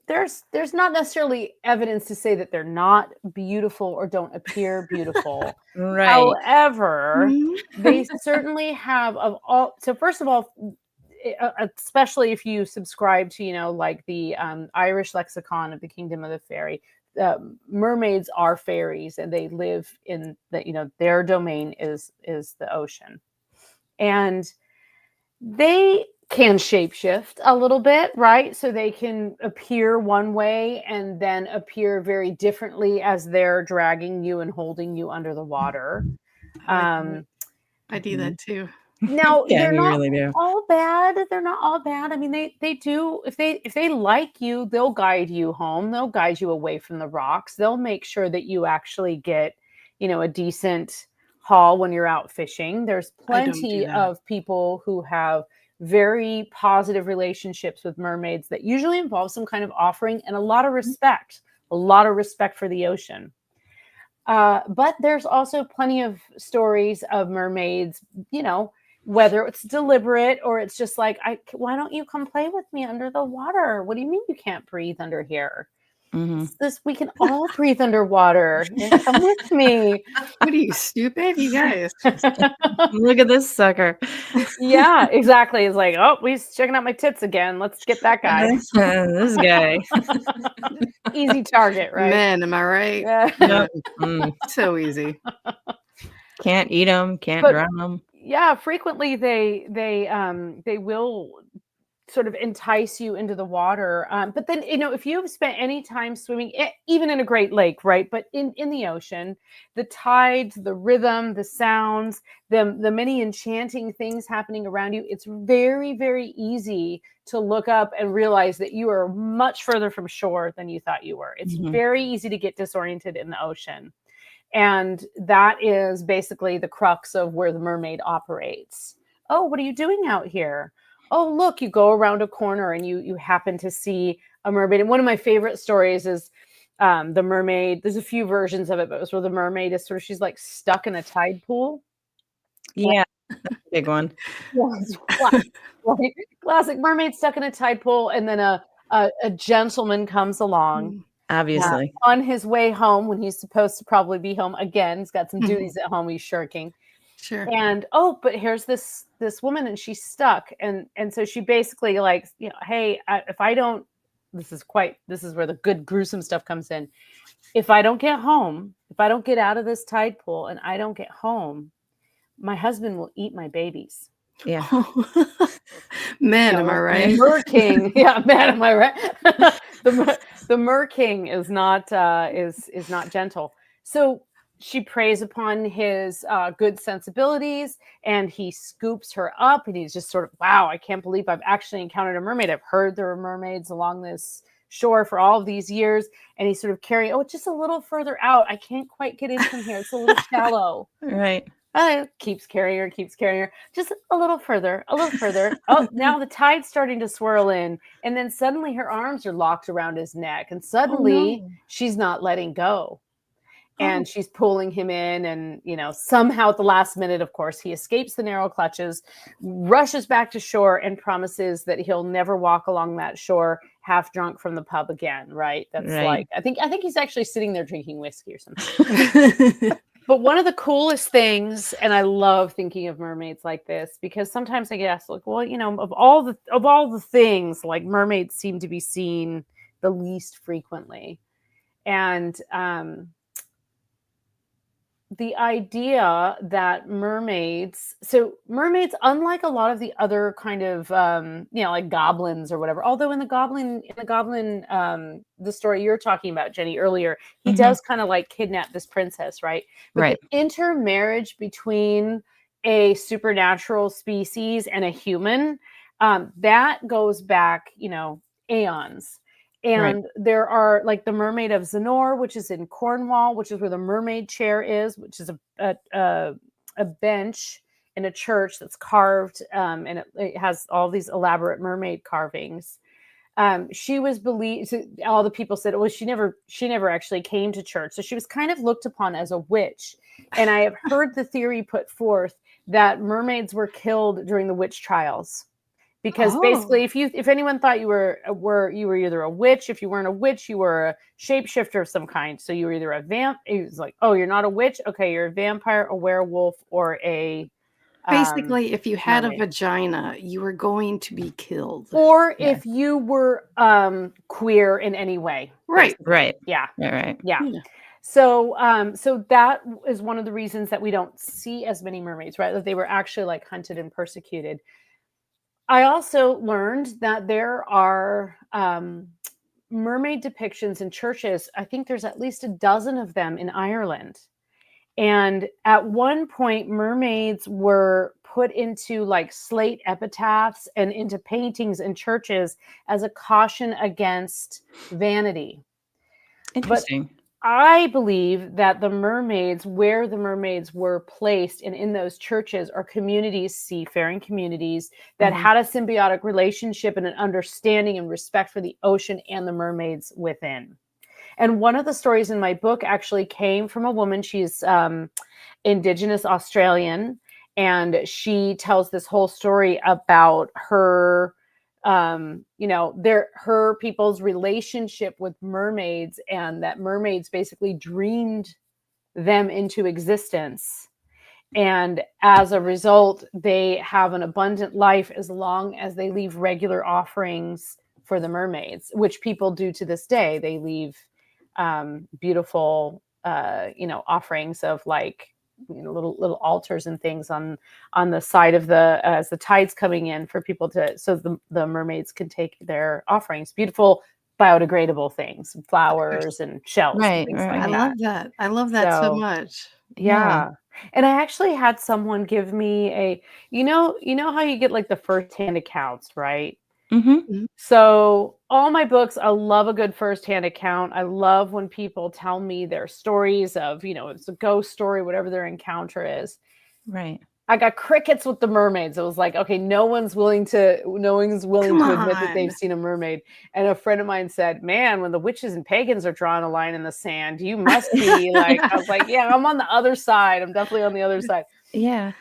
not necessarily evidence to say that they're not beautiful or don't appear beautiful. Right. However, they certainly have so first of all, especially if you subscribe to like the Irish lexicon of the Kingdom of the Fairy, mermaids are fairies, and they live in their domain is the ocean, and they can shapeshift a little bit, right? So they can appear one way and then appear very differently as they're dragging you and holding you under the water. I do that too. Now, Yeah, they're you not really do. all bad. They're not all bad. I mean, they do, if they like you, they'll guide you home. They'll guide you away from the rocks. They'll make sure that you actually get, a decent haul when you're out fishing. There's plenty of people who have very positive relationships with mermaids that usually involve some kind of offering and a lot of respect for the ocean. But there's also plenty of stories of mermaids, whether it's deliberate or it's just like, why don't you come play with me under the water? What do you mean you can't breathe under here? Mhm. We can all breathe underwater. Yeah, come with me. What are you, stupid? You guys. Look at this sucker. Yeah, exactly. It's like, oh, he's checking out my tits again. Let's get that guy. This guy. Easy target, right? Men, am I right? Yeah. Yep. Mm. So easy. Can't eat them. Can't But- drown them. Yeah, frequently they will sort of entice you into the water. But then, if you've spent any time swimming, even in a Great Lake, right? But in the ocean, the tides, the rhythm, the sounds, the many enchanting things happening around you, it's very, very easy to look up and realize that you are much further from shore than you thought you were. It's Mhm. very easy to get disoriented in the ocean. And that is basically the crux of where the mermaid operates. Oh, what are you doing out here? Oh, look, you go around a corner and you happen to see a mermaid. And one of my favorite stories is the mermaid. There's a few versions of it, but it was where the mermaid is she's like stuck in a tide pool. Yeah. That's a big one. Yeah, it's classic, right? Classic mermaid stuck in a tide pool, and then a gentleman comes along. Obviously. On his way home, when he's supposed to probably be home again, he's got some Mhm. duties at home, he's shirking. Sure. And but here's this woman, and she's stuck, and so she basically like, hey, if I don't, this is where the good gruesome stuff comes in. If I don't get home, if I don't get out of this tide pool, and I don't get home, my husband will eat my babies. Yeah. Men, am I right? Mer King, yeah, man, am I right? the Mer King is not gentle. So she preys upon his good sensibilities, and he scoops her up, and he's just sort of, wow, I can't believe I've actually encountered a mermaid. I've heard there were mermaids along this shore for all of these years, and he's sort of carrying, it's just a little further out. I can't quite get in from here. It's a little shallow. Right. Keeps carrying her, just a little further. Oh, now the tide's starting to swirl in, and then suddenly her arms are locked around his neck, and suddenly she's not letting go. And she's pulling him in, and somehow at the last minute, of course, he escapes the narrow clutches, rushes back to shore, and promises that he'll never walk along that shore half drunk from the pub again. Right? That's Right. like, I think he's actually sitting there drinking whiskey or something. But one of the coolest things, and I love thinking of mermaids like this, because sometimes I get asked, like, well, of all the things, like, mermaids seem to be seen the least frequently. And the idea that mermaids, unlike a lot of the other kind of, like goblins or whatever, although in the goblin, the story you're talking about, Jeni, earlier, he does kind of like kidnap this princess, right? But Right. the intermarriage between a supernatural species and a human, that goes back, aeons. And there are, like, the Mermaid of Zenor, which is in Cornwall, which is where the mermaid chair is, which is a bench in a church that's carved, and it has all these elaborate mermaid carvings. She was believed. All the people said, "Well, she never actually came to church, so she was kind of looked upon as a witch." And I have heard the theory put forth that mermaids were killed during the witch trials. Because basically, if anyone thought you were either a witch, if you weren't a witch, you were a shapeshifter of some kind. So you were either a vamp. It was like, oh, you're not a witch. Okay, you're a vampire, a werewolf, or a Basically, if you had mermaid. a vagina, you were going to be killed. Or if you were queer in any way. Right. Right. Yeah. Right. Yeah. Yeah. So that is one of the reasons that we don't see as many mermaids, right? That they were actually like hunted and persecuted. I also learned that there are mermaid depictions in churches. I think there's at least a dozen of them in Ireland. And at one point, mermaids were put into like slate epitaphs and into paintings in churches as a caution against vanity. Interesting. I believe that where the mermaids were placed and in those churches are communities, seafaring communities that had a symbiotic relationship and an understanding and respect for the ocean and the mermaids within. And one of the stories in my book actually came from a woman. She's Indigenous Australian, and she tells this whole story about her her people's relationship with mermaids, and that mermaids basically dreamed them into existence. And as a result, they have an abundant life as long as they leave regular offerings for the mermaids, which people do to this day. They leave beautiful, offerings of like, little altars and things on the side of as the tide's coming in for people so the mermaids can take their offerings. Beautiful biodegradable things, flowers and shells, and things like I that. love that. I love that so much. Yeah. And I actually had someone give me you know how you get like the firsthand accounts, right? Mm-hmm. So all my books, I love a good firsthand account. I love when people tell me their stories of, it's a ghost story, whatever their encounter is. Right. I got crickets with the mermaids. It was like, okay, no one's willing to admit that they've seen a mermaid. And a friend of mine said, man, when the witches and pagans are drawing a line in the sand, you must be like, I was like, yeah, I'm on the other side. I'm definitely on the other side. Yeah.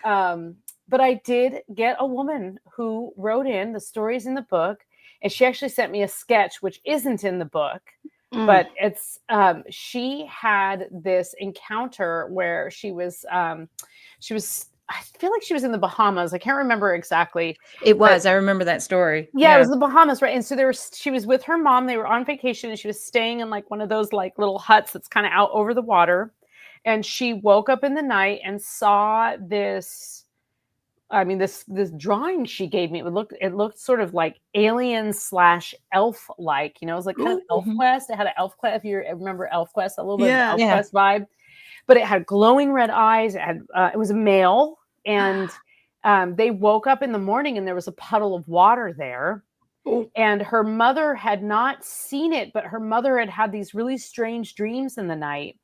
But I did get a woman who wrote in the stories in the book, and she actually sent me a sketch, which isn't in the book, but it's, she had this encounter where she was, I feel like she was in the Bahamas. I can't remember exactly. It was. I remember that story. Yeah, it was the Bahamas, right? And so she was with her mom. They were on vacation, and she was staying in like one of those like little huts that's kind of out over the water. And she woke up in the night and saw this. I mean, this drawing she gave me. It looked sort of like alien / elf like. It was like kind of ElfQuest. It had an ElfQuest. If you remember ElfQuest, a little bit of ElfQuest vibe. But it had glowing red eyes. It was a male, and they woke up in the morning and there was a puddle of water there. And her mother had not seen it, but her mother had these really strange dreams in the night.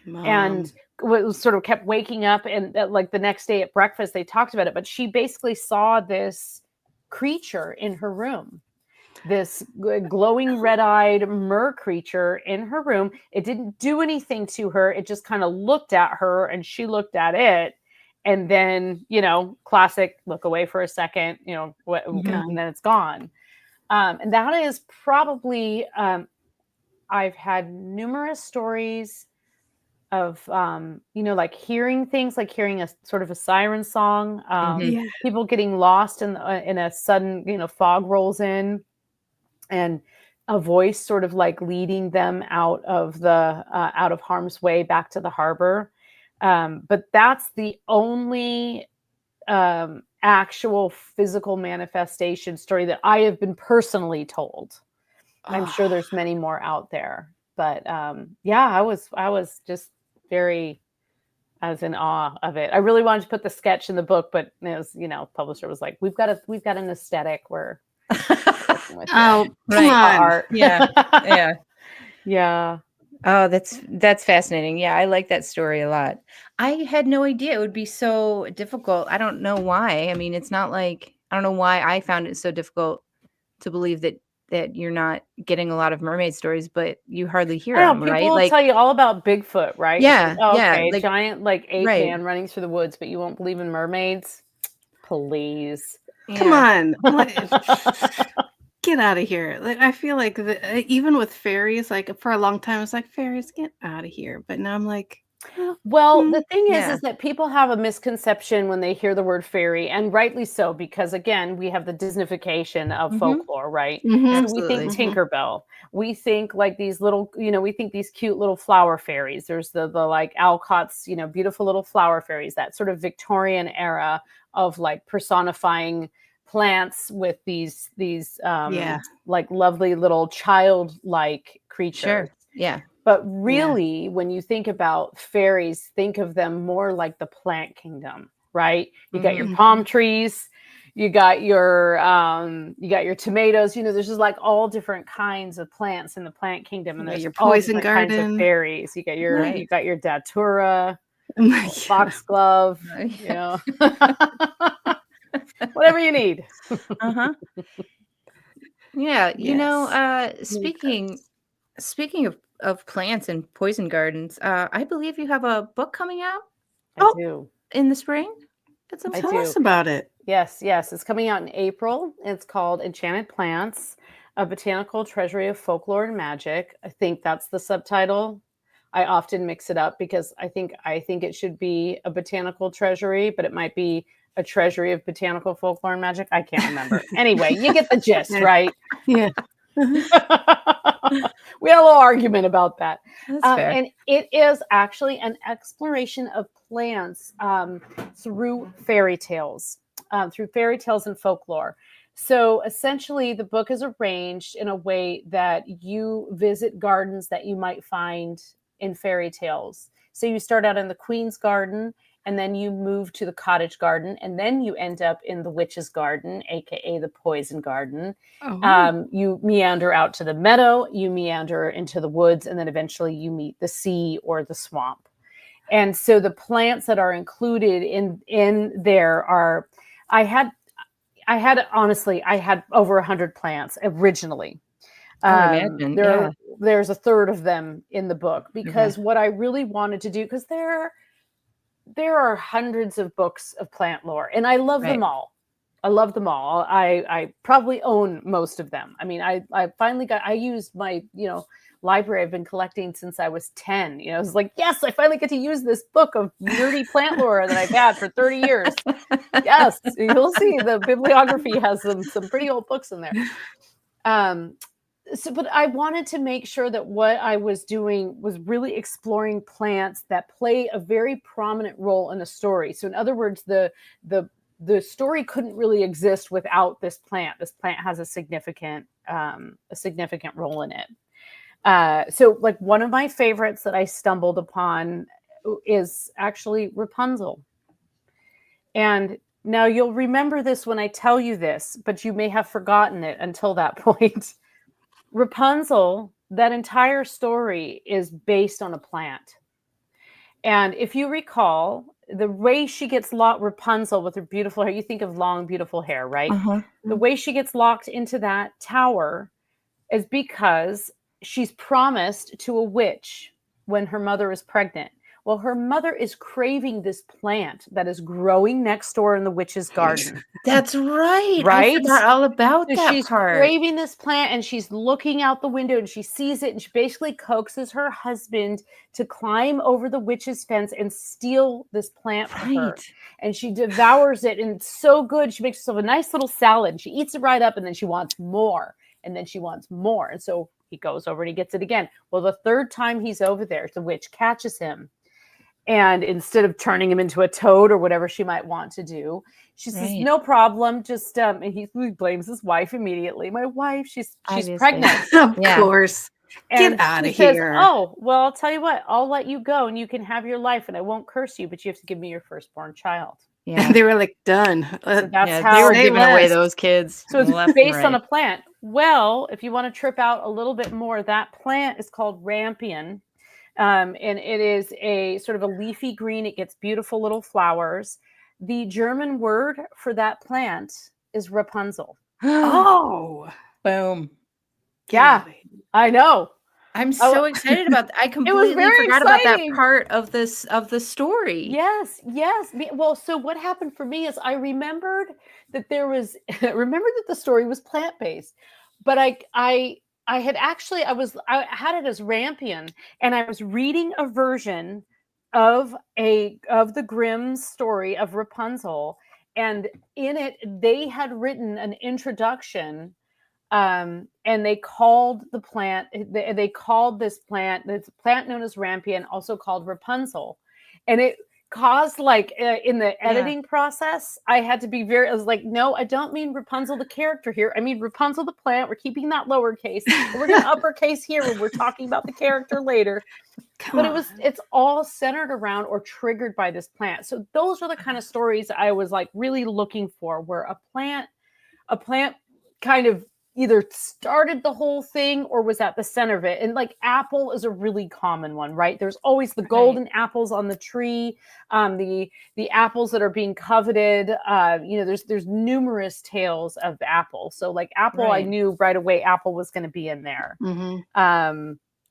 Mom. And was sort of kept waking up, and like the next day at breakfast, they talked about it. But she basically saw this creature in her room. This glowing red-eyed mer creature in her room. It didn't do anything to her. It just kind of looked at her, and she looked at it. And then, classic look away for a second, and then it's gone. And that is probably, I've had numerous stories of, like hearing things, like hearing a sort of a siren song, people getting lost in a sudden, fog rolls in. And a voice sort of like leading them out of harm's way back to the harbor. But that's the only actual physical manifestation story that I have been personally told. I'm sure there's many more out there. But I was just I was in awe of it. I really wanted to put the sketch in the book, but it was, publisher was like, we've got an aesthetic where with come on. Art. Yeah. Yeah. Oh, that's fascinating. Yeah, I like that story a lot. I had no idea it would be so difficult. I don't know why. I mean, it's not like, I don't know why I found it so difficult to believe that you're not getting a lot of mermaid stories, but you hardly hear them, right? People will tell you all about Bigfoot, right? Yeah. Okay, like, giant like ape man running through the woods, but you won't believe in mermaids? Please. Come on. Get out of here. Like, I feel like even with fairies, like for a long time, it's like, fairies, get out of here. But now I'm like, well, the thing is that people have a misconception when they hear the word fairy, and rightly so, because again, we have the Disneyfication of folklore, right? So we think Tinkerbell. We think like these little, we think these cute little flower fairies. There's the like Alcott's, beautiful little flower fairies, that sort of Victorian era of like personifying plants with these like lovely little childlike creatures. Sure. Yeah. But really, when you think about fairies, think of them more like the plant kingdom, right? You got your palm trees, you got your tomatoes. There's just like all different kinds of plants in the plant kingdom, and there's your poison garden, kinds of fairies. You got your datura, foxglove, whatever you need. Yeah, speaking of plants and poison gardens, I believe you have a book coming out. I do. In the spring. Tell us about it. Yes, yes. It's coming out in April. It's called Enchanted Plants, A Botanical Treasury of Folklore and Magic. I think that's the subtitle. I often mix it up because I think it should be a botanical treasury, but it might be a treasury of botanical folklore and magic. I can't remember. Anyway, you get the gist, right? Yeah. We had a little argument about that. That's fair. And it is actually an exploration of plants through fairy tales and folklore. So essentially, the book is arranged in a way that you visit gardens that you might find in fairy tales. So you start out in the Queen's Garden, and then you move to the Cottage Garden, and then you end up in the Witch's Garden, aka the Poison Garden. Oh. You meander out to the meadow, you meander into the woods, and then eventually you meet the sea or the swamp. And so the plants that are included in there are, I had over 100 plants originally. I would imagine, There's a third of them in the book because what I really wanted to do, because there are hundreds of books of plant lore, and I love them all. I love them all. I probably own most of them. I mean, I finally I used my, library I've been collecting since I was 10. I was like, yes, I finally get to use this book of nerdy plant lore that I've had for 30 years. Yes, you'll see the bibliography has some pretty old books in there. But I wanted to make sure that what I was doing was really exploring plants that play a very prominent role in a story. So in other words, the story couldn't really exist without this plant. This plant has a significant role in it. So like one of my favorites that I stumbled upon is actually Rapunzel. And now you'll remember this when I tell you this, but you may have forgotten it until that point. Rapunzel, that entire story is based on a plant. And if you recall, the way she gets locked, Rapunzel with her beautiful hair, you think of long, beautiful hair, right? Uh-huh. The way she gets locked into that tower is because she's promised to a witch when her mother is pregnant. Well, her mother is craving this plant that is growing next door in the witch's garden. That's right. Right? I forgot all about So that she's part. craving this plant, and she's looking out the window, and she sees it, and she basically coaxes her husband to climb over the witch's fence and steal this plant from her. And she devours it, and it's so good. She makes herself a nice little salad, and she eats it right up, and then she wants more, and then she wants more. And so he goes over and he gets it again. Well, the third time he's over there, the witch catches him. And instead of turning him into a toad or whatever she might want to do, she says, no problem. Just, and he blames his wife immediately. My wife, she's pregnant. Of course. And get out of says, here. oh, well, I'll tell you what, I'll let you go and you can have your life and I won't curse you, but you have to give me your firstborn child. Yeah. They were like, done. So that's Yeah, how they were Say giving less. away those kids. So it's left and based on right. a plant. Well, if you want to trip out a little bit more, that plant is called rampion. And it is a sort of a leafy green. It gets beautiful little flowers. The German word for that plant is Rapunzel. Oh. Boom. Yeah, I know. I'm so excited about that. I completely very forgot about that exciting. part of the story. Yes. Well, so what happened for me is I remembered that the story was plant-based, but I had actually, I had it as rampion, and I was reading a version of the Grimm's story of Rapunzel, and in it they had written an introduction, and they called the plant, they called this plant known as rampion, also called Rapunzel, and it caused in the editing process, I was like, no, I don't mean Rapunzel the character here. I mean Rapunzel the plant. We're keeping that lowercase. We're going to uppercase here when we're talking about the character later. It's all centered around or triggered by this plant. So those are the kind of stories I was like really looking for, where a plant kind of either started the whole thing or was at the center of it. And like apple is a really common one, right? There's always the golden apples on the tree, the apples that are being coveted. There's numerous tales of the apple. So like apple, I knew right away apple was going to be in there.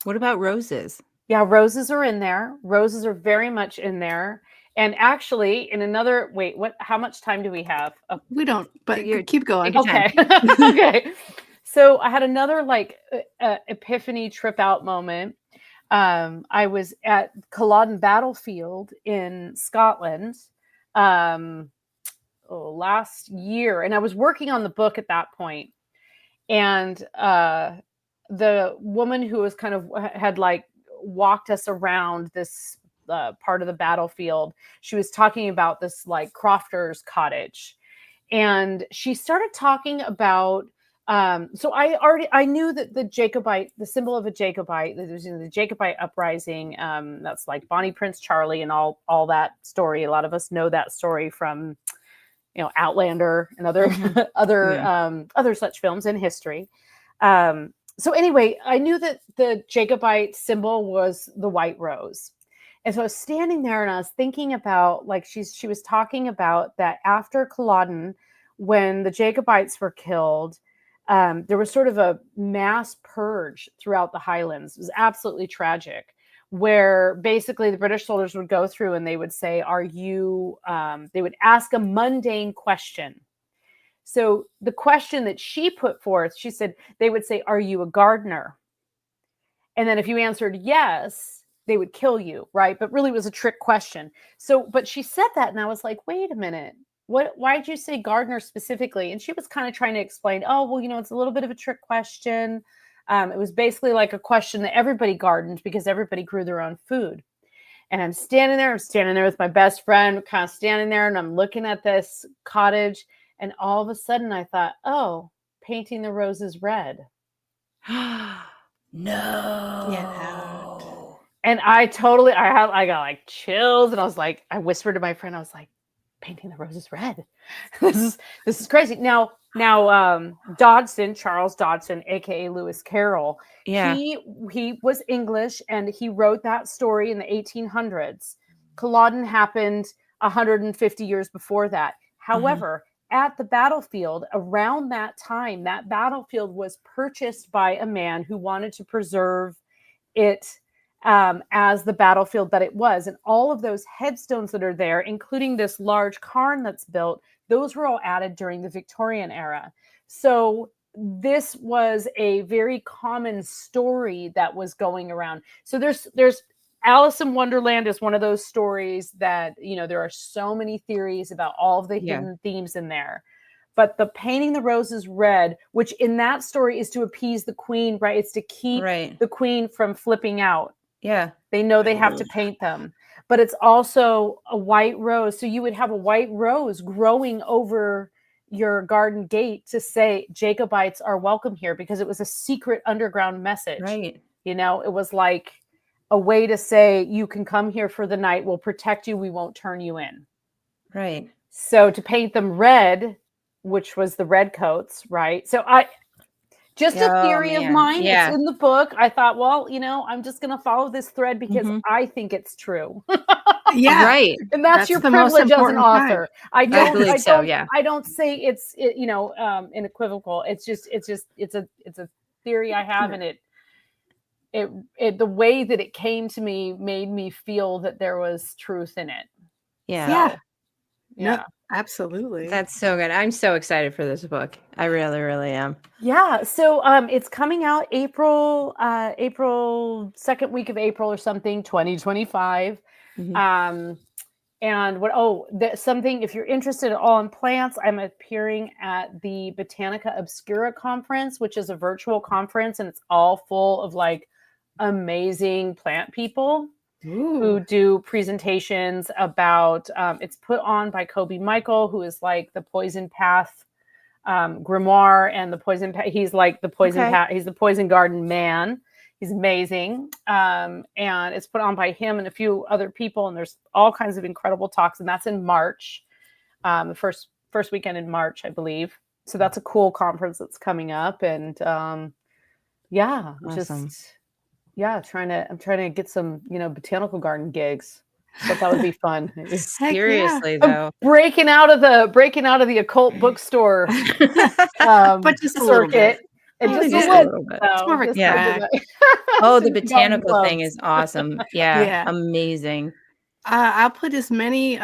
What about roses? Yeah, roses are in there. Roses are very much in there. And actually, in another wait, what? How much time do we have? We don't, but You're- keep going. take your time. Okay. Okay. So I had another like epiphany trip out moment. I was at Culloden Battlefield in Scotland last year, and I was working on the book at that point. And the woman who was kind of had like walked us around this part of the battlefield, she was talking about this like crofter's cottage, and she started talking about so I knew that the symbol of a Jacobite, there's the Jacobite uprising, that's like Bonnie Prince Charlie and all that story. A lot of us know that story from Outlander and other other such films in history. So anyway, I knew that the Jacobite symbol was the white rose. And so I was standing there and I was thinking about, like, she was talking about that after Culloden, when the Jacobites were killed, there was sort of a mass purge throughout the Highlands. It was absolutely tragic, where basically the British soldiers would go through and they would say, they would ask a mundane question. So the question that she put forth, she said, they would say, "Are you a gardener?" And then if you answered yes, they would kill you, right? But really it was a trick question. So, but she said that and I was like, wait a minute. Why did you say gardener specifically? And she was kind of trying to explain, oh, well, it's a little bit of a trick question. It was basically like a question that everybody gardened because everybody grew their own food. And I'm standing there with my best friend, kind of standing there, and I'm looking at this cottage. And all of a sudden I thought, oh, painting the roses red. No. Get out. And I got like chills, and I whispered to my friend, I was like, painting the roses red. This is crazy. Now, Dodson, Charles Dodson, aka Lewis Carroll, he was English, and he wrote that story in the 1800s. Culloden happened 150 years before that. However, at the battlefield around that time, that battlefield was purchased by a man who wanted to preserve it as the battlefield that it was. And all of those headstones that are there, including this large cairn that's built, those were all added during the Victorian era. So this was a very common story that was going around. So there's Alice in Wonderland is one of those stories that, there are so many theories about all of the hidden themes in there. But the painting the roses red, which in that story is to appease the queen, right? It's to keep the queen from flipping out. Yeah. They know they have to paint them. But it's also a white rose. So you would have a white rose growing over your garden gate to say Jacobites are welcome here, because it was a secret underground message. Right. It was like a way to say, you can come here for the night. We'll protect you. We won't turn you in. Right. So to paint them red, which was the red coats, right? So a theory of mine. Yeah. It's in the book. I thought, well, I'm just going to follow this thread because I think it's true. Yeah. Right. And that's your the most privilege as an important author. I believe so, yeah. I don't say it's unequivocal. It's a theory I have, and it the way that it came to me made me feel that there was truth in it. Yeah. So, yeah. No, absolutely. That's so good. I'm so excited for this book. I really, really am. Yeah. So it's coming out April second week of April or something, 2025. And something, if you're interested at all in plants, I'm appearing at the Botanica Obscura conference, which is a virtual conference, and it's all full of like amazing plant people who do presentations about, it's put on by Kobe Michael, who is like the Poison Path grimoire and the Poison Path. He's like the Poison Path. He's the Poison Garden man. He's amazing. And it's put on by him and a few other people. And there's all kinds of incredible talks. And that's in March, the first weekend in March, I believe. So that's a cool conference that's coming up. And Awesome. I'm trying to get some, botanical garden gigs. But that would be fun. Seriously, though. Breaking out of the occult bookstore but just a little bit. And Just just a little bit. It's more of a crack. Oh, the botanical thing is awesome. Yeah. Yeah. Amazing. I'll put as many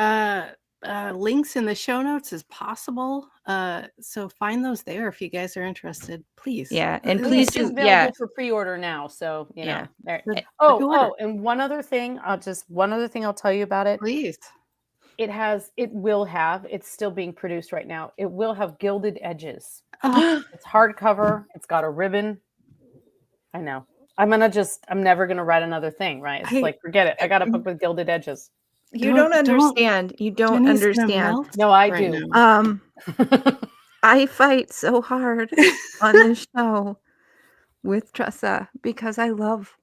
links in the show notes as possible. So find those there if you guys are interested, please. Yeah, and And please it's do. available Yeah, for pre-order now, so you know. Yeah. There. The Oh, pre-order. and one other thing I'll tell you about it. Please. It's still being produced right now. It will have gilded edges. Oh, It's hardcover. It's got a ribbon. I know. I'm never gonna write another thing, right? It's like, forget it. I got a book with gilded edges. you don't understand. You don't Jenny's gonna understand. melt No, I right do. now. I fight so hard on this show with Tressa because I love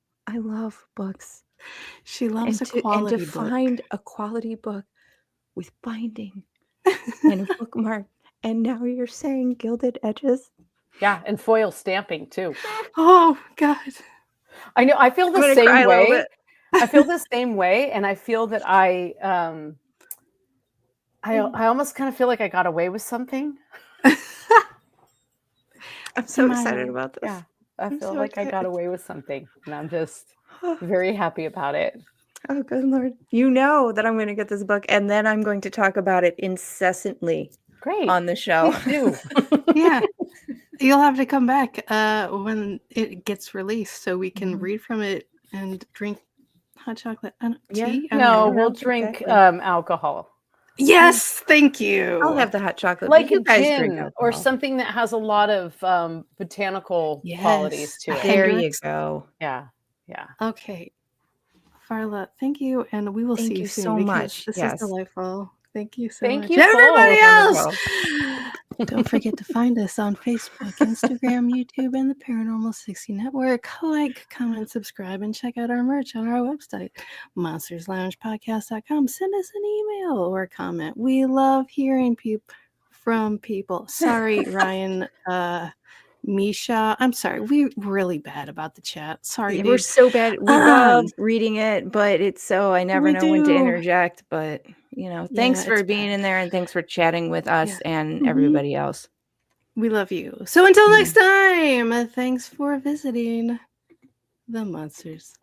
books. She loves and a to quality book. find a quality book with binding and a bookmark. And now you're saying gilded edges? Yeah, and foil stamping too. Oh God. I know. I feel I'm the gonna cry same a little way. bit. I feel the same way, and I feel that I almost kind of feel like I got away with something. I'm so Smile. excited about this. Yeah, I I'm feel so like I got excited. away with something, and I'm just very happy about it. Oh, good Lord. You know that I'm going to get this book, and then I'm going to talk about it incessantly Great. on the show. Please do. Yeah. You'll have to come back when it gets released so we can Mhm. read from it and drink hot chocolate and Yeah. tea. I No, don't know. we'll drink exactly. alcohol. Yes, thank you. I'll have the hot chocolate. Like but you a guys drink gin or alcohol. something that has a lot of botanical qualities to it. There you Hendrix. go. Yeah. Yeah. Okay. Varla, thank you, and we will Thank see you you soon so because much. this Yes. is delightful. Thank you so Thank much. you Everybody both. else! Don't forget to find us on Facebook, Instagram, YouTube, and the Paranormal 60 Network. Like, comment, subscribe, and check out our merch on our website, monstersloungepodcast.com. Send us an email or a comment. We love hearing from people. Sorry, Ryan, Misha. I'm sorry. We're really bad about the chat. Sorry, We're dude. so bad. We love reading it, but it's so I never We know when to do. interject. But thanks Yeah, for it's being bad. in there, and thanks for chatting with us Yeah. and Mhm. everybody else. We love you. So until Yeah. next time, thanks for visiting the monsters.